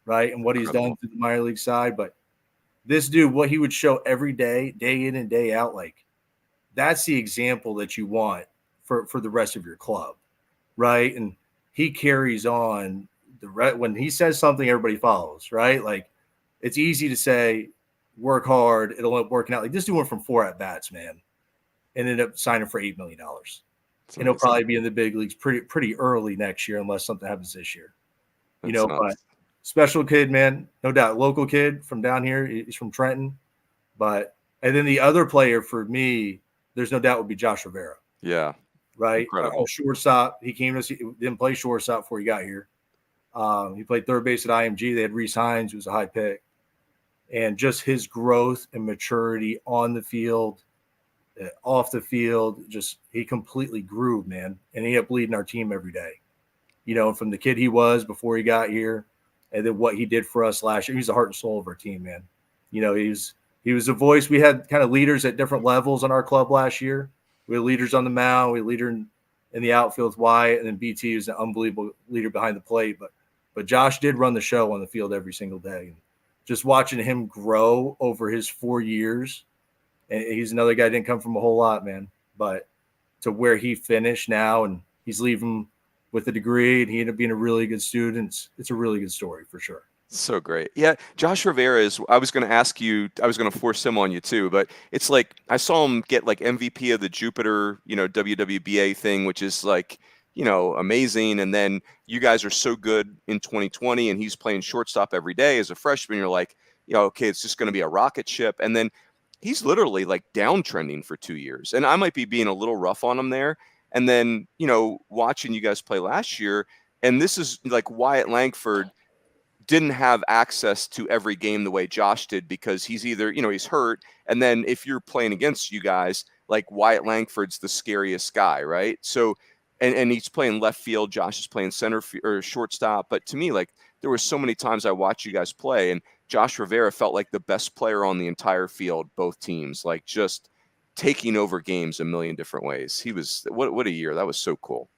right? And what he's done through the minor league side, but this dude, what he would show every day, day in and day out, like that's the example that you want for the rest of your club, right? And he carries on when he says something, everybody follows, right? Like it's easy to say, work hard, it'll end up working out. Like this dude went from 4 at-bats, man, and ended up signing for $8 million. And he'll probably be in the big leagues pretty early next year unless something happens this year. But special kid, man, no doubt. Local kid from down here. He's from Trenton. And then the other player for me, there's no doubt would be Josh Rivera. Yeah. Right? Shortstop. He came to us. He didn't play shortstop before he got here. He played third base at IMG. They had Reese Hines, who was a high pick. And just his growth and maturity on the field, off the field, he completely grew, man. And he ended up leading our team every day. From the kid he was before he got here, and then what he did for us last year. He's the heart and soul of our team, man. He was a voice. We had kind of leaders at different levels in our club last year. We had leaders on the mound. We had a leader in the outfield with Wyatt, and then BT was an unbelievable leader behind the plate. But Josh did run the show on the field every single day. And just watching him grow over his 4 years And he's another guy that didn't come from a whole lot, man. But to where he finished now, and he's leaving with a degree, and he ended up being a really good student. It's a really good story for sure. So great. Yeah. Josh Rivera I was going to ask you, I was going to force him on you too, but it's like, I saw him get like MVP of the Jupiter, WWBA thing, which is like, amazing. And then you guys are so good in 2020 and he's playing shortstop every day as a freshman. You're like, okay, it's just going to be a rocket ship. And then he's literally like downtrending for 2 years. And I might be being a little rough on him there. And then, watching you guys play last year, and this is like Wyatt Langford didn't have access to every game the way Josh did because he's either, he's hurt. And then if you're playing against you guys, like Wyatt Langford's the scariest guy, right? So, and he's playing left field. Josh is playing center or shortstop. But to me, like there were so many times I watched you guys play and Josh Rivera felt like the best player on the entire field, both teams, like just taking over games a million different ways. He was, what a year. That was so cool.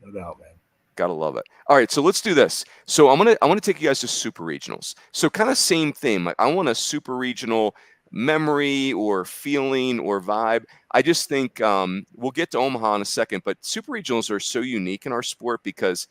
No doubt, man. Gotta love it. All right, so let's do this. So I want to take you guys to super regionals. So kind of same thing. Like I want a super regional memory or feeling or vibe. I just think we'll get to Omaha in a second, but super regionals are so unique in our sport because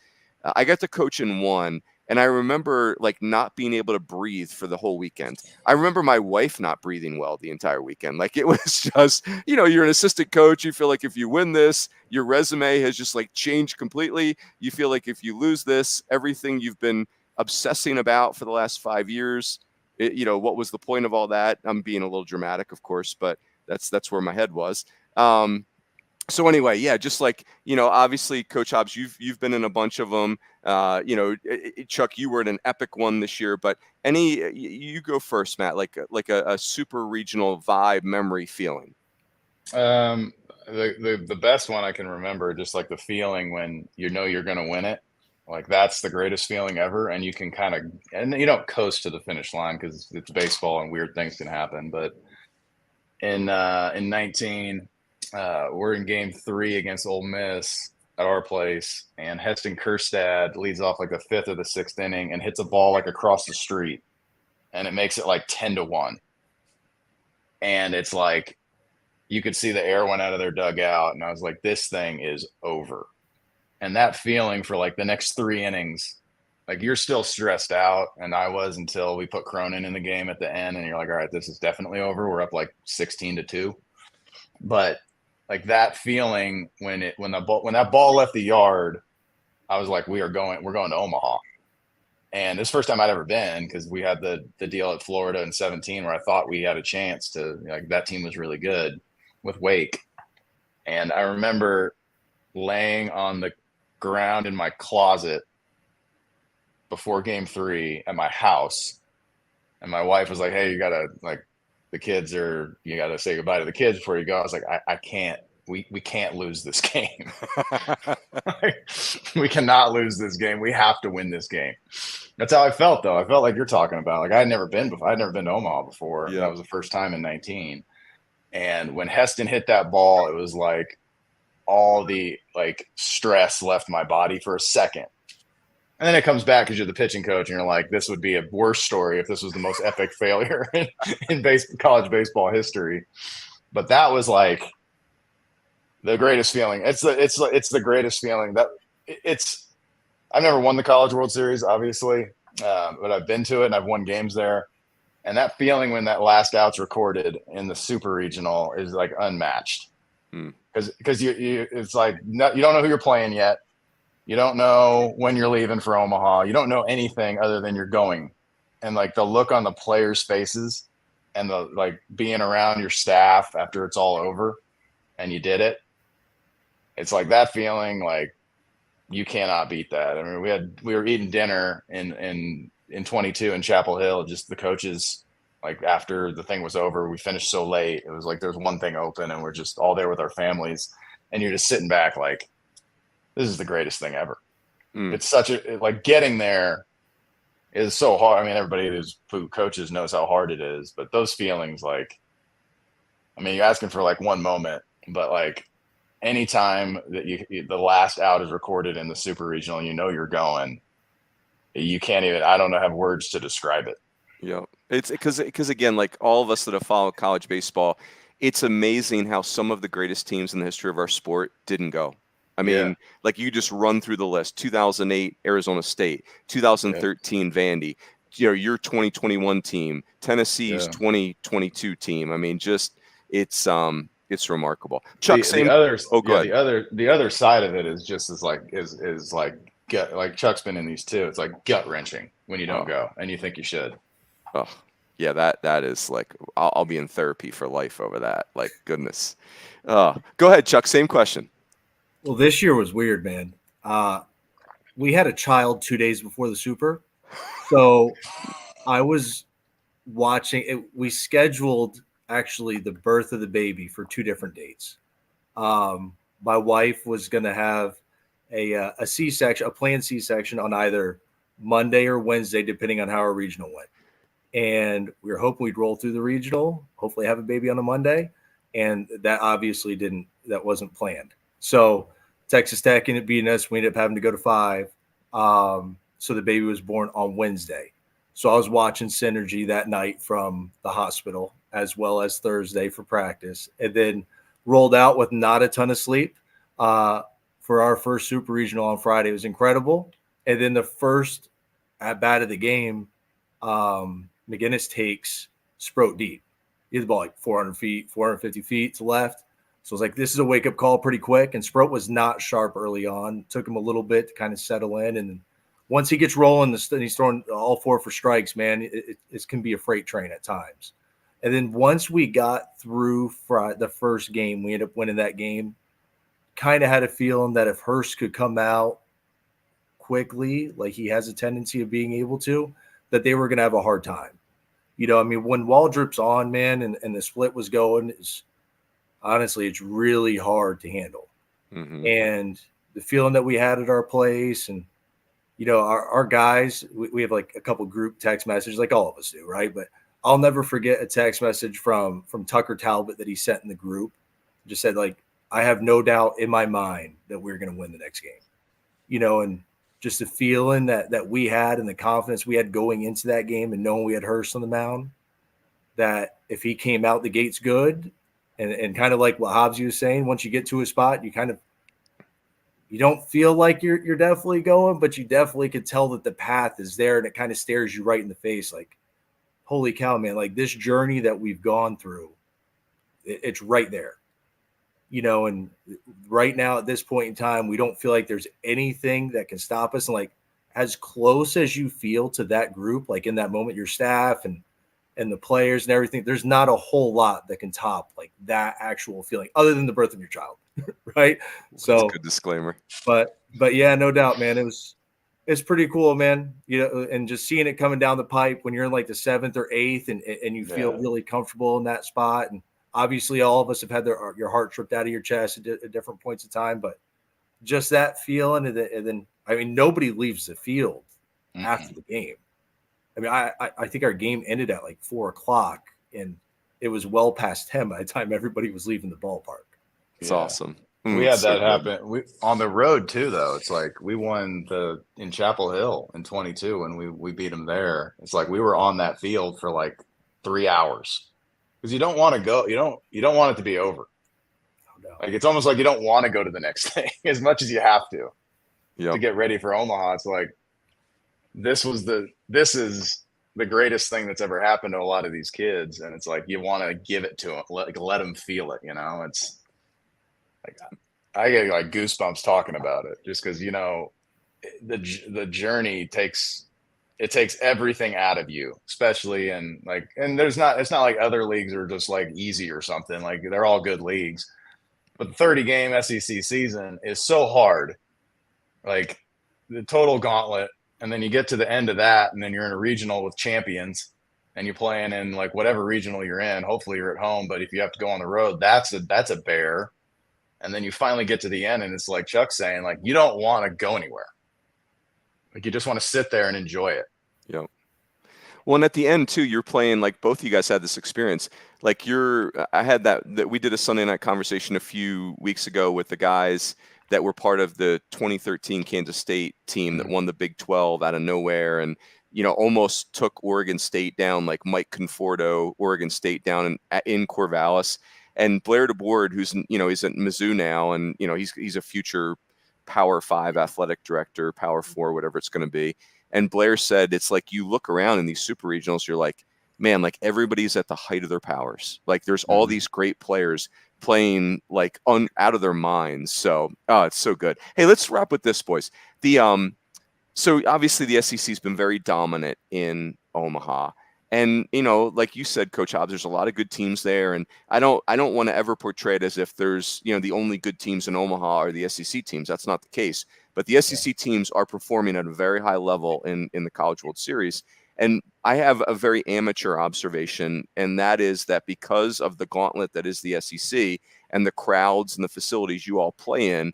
I got to coach in one. And I remember like not being able to breathe for the whole weekend. I remember my wife not breathing well the entire weekend. Like it was just, you're an assistant coach. You feel like if you win this, your resume has just like changed completely. You feel like if you lose this, everything you've been obsessing about for the last 5 years, what was the point of all that? I'm being a little dramatic, of course, but that's where my head was. So anyway, yeah, just like, obviously Coach Hobbs, you've been in a bunch of them, Chuck, you were in an epic one this year, but you go first, Matt, like a super regional vibe, memory, feeling. The best one I can remember, just like the feeling when you're going to win it. Like that's the greatest feeling ever. And you can and you don't coast to the finish line because it's baseball and weird things can happen. But in 19, we're in game 3 against Ole Miss at our place, and Heston Kjerstad leads off like the 5th or the 6th inning and hits a ball like across the street, and it makes it like 10-1. And it's like you could see the air went out of their dugout, and I was like, this thing is over. And that feeling for like the next 3 innings, like you're still stressed out, and I was until we put Cronin in the game at the end, and you're like, all right, this is definitely over. We're up like 16-2. But like that feeling when that ball left the yard, I was like, we're going to Omaha. And this is the first time I'd ever been because we had the deal at Florida in 17 where I thought we had a chance to, like, that team was really good with Wake. And I remember laying on the ground in my closet before game 3 at my house. And my wife was like, hey, you gotta you got to say goodbye to the kids before you go. I was like, I can't, we can't lose this game. We cannot lose this game. We have to win this game. That's how I felt though. I felt like you're talking about, like, I'd never been to Omaha before. Yeah. That was the first time in 19. And when Heston hit that ball, it was like all the like stress left my body for a second. And then it comes back because you're the pitching coach, and you're like, this would be a worse story if this was the most epic failure in college baseball history. But that was like the greatest feeling. It's the greatest feeling. I've never won the College World Series, obviously, but I've been to it and I've won games there. And that feeling when that last out's recorded in the Super Regional is like unmatched. Because it's like you don't know who you're playing yet. You don't know when you're leaving for Omaha. You don't know anything other than you're going. And like the look on the players' faces and the like being around your staff after it's all over and you did it. It's like that feeling, like you cannot beat that. I mean, we were eating dinner in 22 in Chapel Hill, just the coaches, like after the thing was over, we finished so late. It was like there's one thing open and we're just all there with our families, and you're just sitting back like, this is the greatest thing ever. It's like getting there is so hard. I mean, everybody who's coaches knows how hard it is, but those feelings, like, I mean, you're asking for like one moment, but like anytime that the last out is recorded in the Super Regional, and you know you're going, you can't even, I don't have words to describe it. Yeah. It's because again, like all of us that have followed college baseball, it's amazing how some of the greatest teams in the history of our sport didn't go. I mean, like you just run through the list: 2008 Arizona State, 2013 Vandy, your 2021 team, Tennessee's 2022 team. I mean, just it's remarkable. Chuck, the other go ahead. the other side of it is just like gut, like Chuck's been in these too. It's like gut wrenching when you don't go and you think you should. Oh, yeah, that is like I'll be in therapy for life over that. Like, goodness. Go ahead, Chuck. Same question. Well, this year was weird, man. We had a child 2 days before the Super, so I was watching it. We scheduled actually the birth of the baby for 2 different dates. My wife was going to have a C-section, a planned C-section on either Monday or Wednesday, depending on how our regional went. And we were hoping we'd roll through the regional, hopefully have a baby on a Monday. And that obviously that wasn't planned. So Texas Tech ended up beating us. We ended up having to go to 5. So the baby was born on Wednesday. So I was watching Synergy that night from the hospital as well as Thursday for practice, and then rolled out with not a ton of sleep for our first Super Regional on Friday. It was incredible. And then the first at bat of the game, McGinnis takes Sproat deep. He had the ball like 400 feet, 450 feet to left. So I was like, this is a wake-up call pretty quick. And Sproat was not sharp early on. Took him a little bit to kind of settle in. And once he gets rolling, he's throwing all 4 for strikes, man. It can be a freight train at times. And then once we got through the first game, we ended up winning that game. Kind of had a feeling that if Hurst could come out quickly, like he has a tendency of being able to, that they were going to have a hard time. I mean, when Waldrop's on, man, and the split was going, honestly, it's really hard to handle. Mm-hmm. And the feeling that we had at our place, and our guys, we have like a couple group text messages, like all of us do, right? But I'll never forget a text message from Tucker Talbot that he sent in the group. Just said, like, I have no doubt in my mind that we're going to win the next game. And just the feeling that we had and the confidence we had going into that game, and knowing we had Hurst on the mound, that if he came out the gates good, and kind of like what Hobbs was saying, once you get to a spot, you don't feel like you're definitely going, but you definitely could tell that the path is there, and it kind of stares you right in the face. Like, holy cow, man, like this journey that we've gone through, it's right there. And right now at this point in time, we don't feel like there's anything that can stop us. And like, as close as you feel to that group, like in that moment, your staff and the players and everything, there's not a whole lot that can top like that actual feeling other than the birth of your child. Right. So that's a good disclaimer, but yeah, no doubt, man. It's pretty cool, man. And just seeing it coming down the pipe when you're in like the 7th or 8th and you feel really comfortable in that spot. And obviously all of us have had your heart stripped out of your chest at different points of time, but just that feeling. And then, I mean, nobody leaves the field after the game. I mean, I think our game ended at like 4:00, and it was well past 10 by the time everybody was leaving the ballpark. It's awesome. We had that happen. We on the road too, though. It's like we won in Chapel Hill in 22, and we beat them there. It's like we were on that field for like 3 hours because you don't want to go. You don't want it to be over. No. Like it's almost like you don't want to go to the next thing as much as you have to get ready for Omaha. It's like this is the greatest thing that's ever happened to a lot of these kids, and it's like you want to give it to them, let them feel it. It's like I get like goosebumps talking about it, just because the journey takes everything out of you, especially and it's not like other leagues are just like easy or something. Like they're all good leagues, but the 30-game SEC season is so hard, like the total gauntlet. And then you get to the end of that, and then you're in a regional with champions, and you're playing in like whatever regional you're in. Hopefully you're at home, but if you have to go on the road, that's a bear. And then you finally get to the end, and it's like Chuck's saying, like you don't want to go anywhere. Like you just want to sit there and enjoy it. Yep. Well, and at the end too, you're playing like both of you guys had this experience. Like I had that we did a Sunday night conversation a few weeks ago with the guys that were part of the 2013 Kansas State team that won the Big 12 out of nowhere and, almost took Oregon State down, like Mike Conforto, Oregon State down in Corvallis. And Blair DeBoard, who's, he's at Mizzou now, and, he's a future Power 5 athletic director, Power 4, whatever it's going to be. And Blair said, it's like you look around in these super regionals, you're like, man, like everybody's at the height of their powers. Like there's all these great players playing like out of their minds. So, it's so good. Hey, let's wrap with this, boys. So obviously the SEC has been very dominant in Omaha. And, like you said, Coach Hobbs, there's a lot of good teams there. And I don't want to ever portray it as if there's, the only good teams in Omaha are the SEC teams. That's not the case. But the SEC teams are performing at a very high level in the College World Series. And I have a very amateur observation, and that is that because of the gauntlet that is the SEC and the crowds and the facilities you all play in,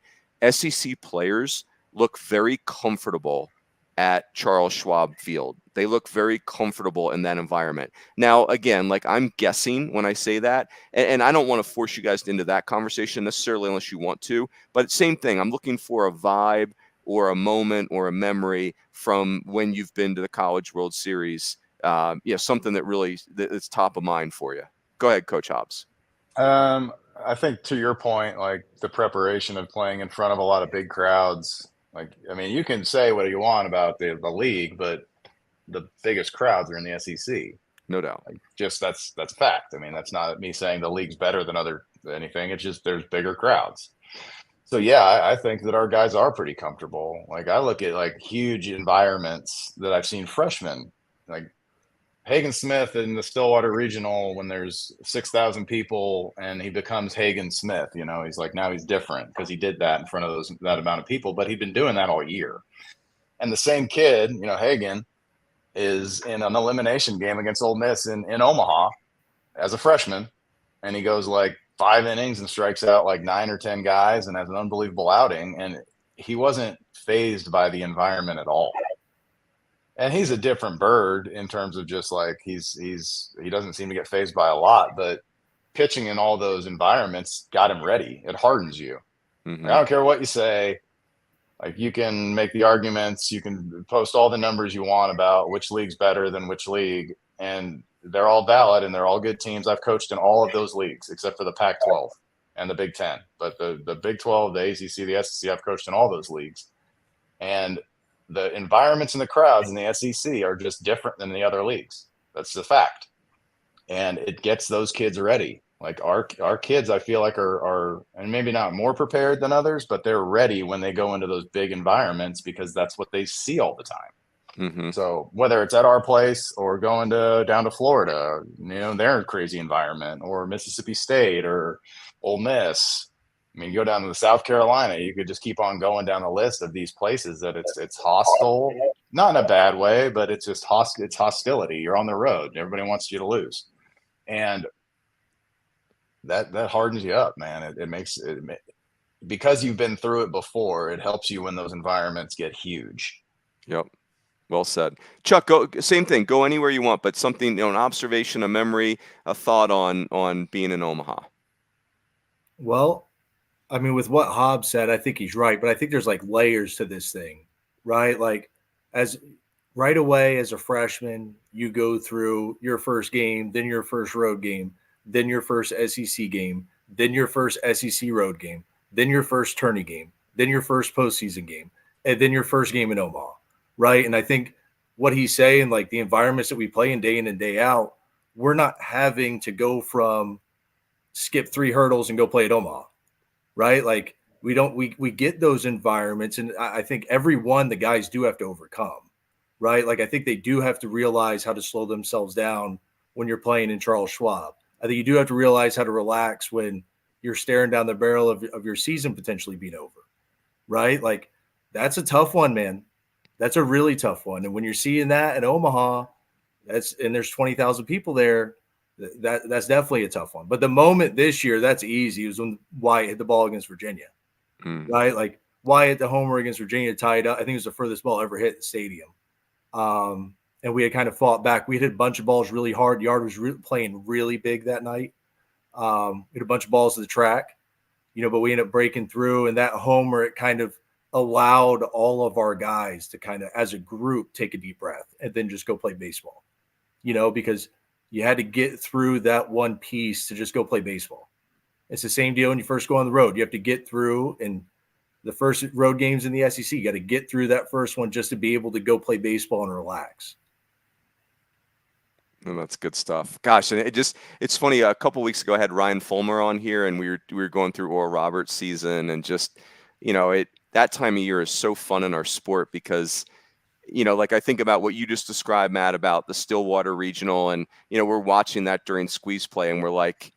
SEC players look very comfortable at Charles Schwab Field. They look very comfortable in that environment. Now, again, like I'm guessing when I say that, and I don't want to force you guys into that conversation necessarily unless you want to, but same thing. I'm looking for a vibe or a moment or a memory from when you've been to the College World Series. Something that really that's top of mind for you. Go ahead, Coach Hobbs. I think to your point, like the preparation of playing in front of a lot of big crowds. Like, I mean, you can say what you want about the league, but the biggest crowds are in the SEC. No doubt. Like, just that's fact. I mean, that's not me saying the league's better than anything. It's just there's bigger crowds. So yeah, I think that our guys are pretty comfortable. Like I look at like huge environments that I've seen freshmen, like Hagen Smith in the Stillwater Regional when there's 6,000 people and he becomes Hagen Smith. He's like, now he's different because he did that in front of that amount of people, but he'd been doing that all year. And the same kid, Hagen, is in an elimination game against Ole Miss in Omaha as a freshman, and he goes like 5 innings and strikes out like 9 or 10 guys and has an unbelievable outing, and he wasn't fazed by the environment at all. And he's a different bird in terms of just like he doesn't seem to get fazed by a lot, but pitching in all those environments got him ready. It hardens you. Mm-hmm. I don't care what you say. Like you can make the arguments, you can post all the numbers you want about which league's better than which league, and they're all valid and they're all good teams. I've coached in all of those leagues except for the Pac-12 and the Big Ten. But the Big 12, the ACC, the SEC, I've coached in all those leagues. And the environments and the crowds in the SEC are just different than the other leagues. That's the fact. And it gets those kids ready. Like our kids, I feel like are and maybe not more prepared than others, but they're ready when they go into those big environments because that's what they see all the time. Mm-hmm. So whether it's at our place or going down to Florida, they're a crazy environment, or Mississippi State or Ole Miss. I mean, you go down to South Carolina, you could just keep on going down the list of these places that it's hostile, not in a bad way, but it's just it's hostility. You're on the road. Everybody wants you to lose. And that hardens you up, man. It makes it, because you've been through it before, it helps you when those environments get huge. Yep. Well said. Chuck, go same thing. Go anywhere you want, but something, an observation, a memory, a thought on being in Omaha. Well, I mean, with what Hobbs said, I think he's right, but I think there's like layers to this thing, right? Like as right away as a freshman, you go through your first game, then your first road game, then your first SEC game, then your first SEC road game, then your first tourney game, then your first postseason game, and then your first game in Omaha, right? And I think what he's saying, like the environments that we play in and day out, we're not having to go from skip 3 hurdles and go play at Omaha, right? Like we get those environments, and I think every one the guys do have to overcome, right? Like I think they do have to realize how to slow themselves down when you're playing in Charles Schwab. I think you do have to realize how to relax when you're staring down the barrel of your season potentially being over, right? Like that's a tough one, man. That's a really tough one. And when you're seeing that in Omaha, and there's 20,000 people there, that's definitely a tough one. But the moment this year, that's easy. It was when Wyatt hit the ball against Virginia, right? Like Wyatt, the homer against Virginia, tied up. I think it was the furthest ball ever hit at the stadium. And we had kind of fought back. We hit a bunch of balls really hard. Yard was playing really big that night. We hit a bunch of balls to the track, but we ended up breaking through. And that homer, it kind of allowed all of our guys to kind of, as a group, take a deep breath and then just go play baseball, because you had to get through that one piece to just go play baseball. It's the same deal when you first go on the road. You have to get through, and the first road games in the SEC, you got to get through that first one just to be able to go play baseball and relax. And that's good stuff. Gosh, and it's funny. A couple weeks ago, I had Ryan Fulmer on here, and we were going through Oral Roberts' season, and just, that time of year is so fun in our sport because, like I think about what you just described, Matt, about the Stillwater Regional, and we're watching that during squeeze play, and we're like,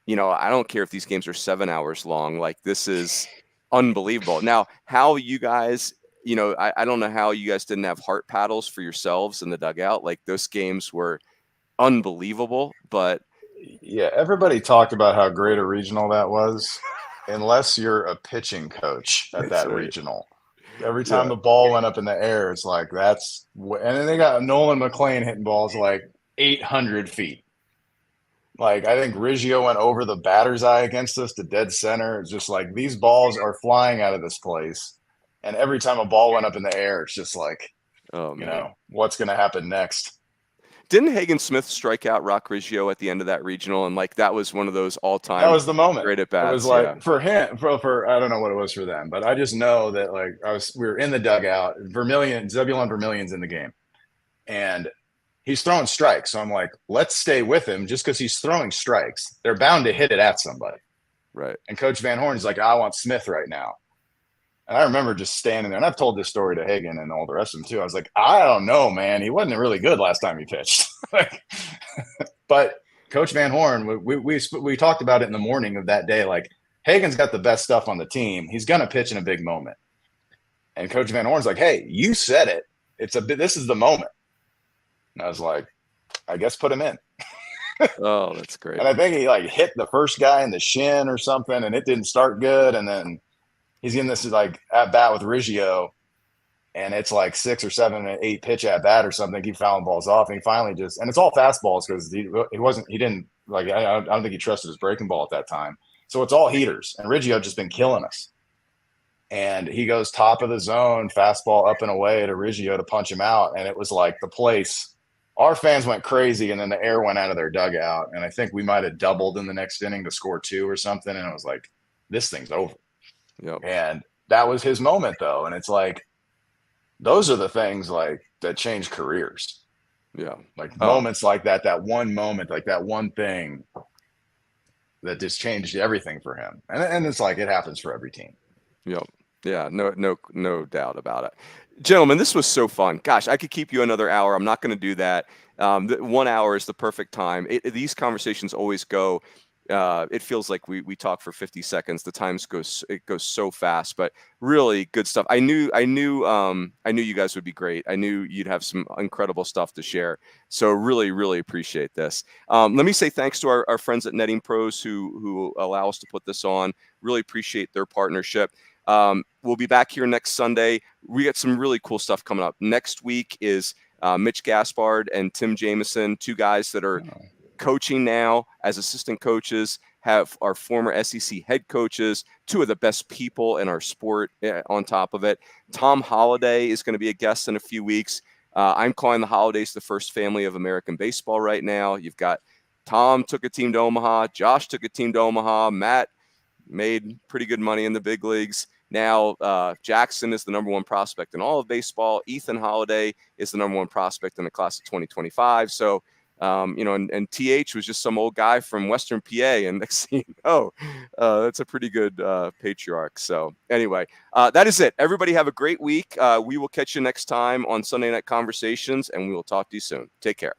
I don't care if these games are 7 hours long. Like, this is unbelievable. Now, how you guys, I don't know how you guys didn't have heart paddles for yourselves in the dugout. Like, those games were unbelievable, but yeah, everybody talked about how great a regional that was, unless you're a pitching coach at that right. Regional. Every time the ball went up in the air, it's like and then they got Nolan McLean hitting balls like 800 feet. Like, I think Riggio went over the batter's eye against us to dead center. It's just like, these balls are flying out of this place, and every time a ball went up in the air, it's just like, what's going to happen next? Didn't Hagen Smith strike out Rock Riggio at the end of that regional? And like, that was one of those all-time. That was the moment. Great at bats. It was like for him, for I don't know what it was for them, but I just know that we were in the dugout. Zebulon Vermillion's in the game, and he's throwing strikes. So I'm like, let's stay with him just because he's throwing strikes. They're bound to hit it at somebody. Right. And Coach Van Horn's like, I want Smith right now. And I remember just standing there, and I've told this story to Hagen and all the rest of them too. I was like, I don't know, man. He wasn't really good last time he pitched. But Coach Van Horn, we talked about it in the morning of that day. Like, Hagen's got the best stuff on the team. He's going to pitch in a big moment. And Coach Van Horn's like, hey, you said it. This is the moment. And I was like, I guess put him in. Oh, that's great. And I think he hit the first guy in the shin or something, and it didn't start good. And then he's getting this at bat with Riggio, and it's like 6 or 7 or 8 pitch at bat or something. Keep fouling balls off, and he finally and it's all fastballs because I don't think he trusted his breaking ball at that time. So it's all heaters, and Riggio just been killing us. And he goes top of the zone, fastball up and away to Riggio to punch him out, and it was like the place. Our fans went crazy, and then the air went out of their dugout, and I think we might have doubled in the next inning to score 2 or something, and it was like, this thing's over. Yep. And that was his moment, though. And it's like, those are the things that change careers. Yeah. Moments like that one moment, that one thing that just changed everything for him. And it's like, it happens for every team. Yep. Yeah, no doubt about it. Gentlemen, this was so fun. Gosh, I could keep you another hour. I'm not going to do that. 1 hour is the perfect time. These conversations always go. It feels like we talk for 50 seconds. The time goes so fast, but really good stuff. I knew you guys would be great. I knew you'd have some incredible stuff to share. So really, really appreciate this. Let me say thanks to our friends at Netting Pros who allow us to put this on. Really appreciate their partnership. We'll be back here next Sunday. We got some really cool stuff coming up. Next week is Mitch Gaspard and Tim Jameson, 2 guys that are coaching now as assistant coaches, have our former SEC head coaches, 2 of the best people in our sport on top of it. Tom Holliday is going to be a guest in a few weeks. I'm calling the Holidays the first family of American baseball right now. You've got Tom took a team to Omaha. Josh took a team to Omaha. Matt made pretty good money in the big leagues. Now, Jackson is the number 1 prospect in all of baseball. Ethan Holliday is the number 1 prospect in the class of 2025. So, and TH was just some old guy from Western PA, and next thing you know, that's a pretty good patriarch. So anyway, that is it. Everybody have a great week. We will catch you next time on Sunday Night Conversations, and we will talk to you soon. Take care.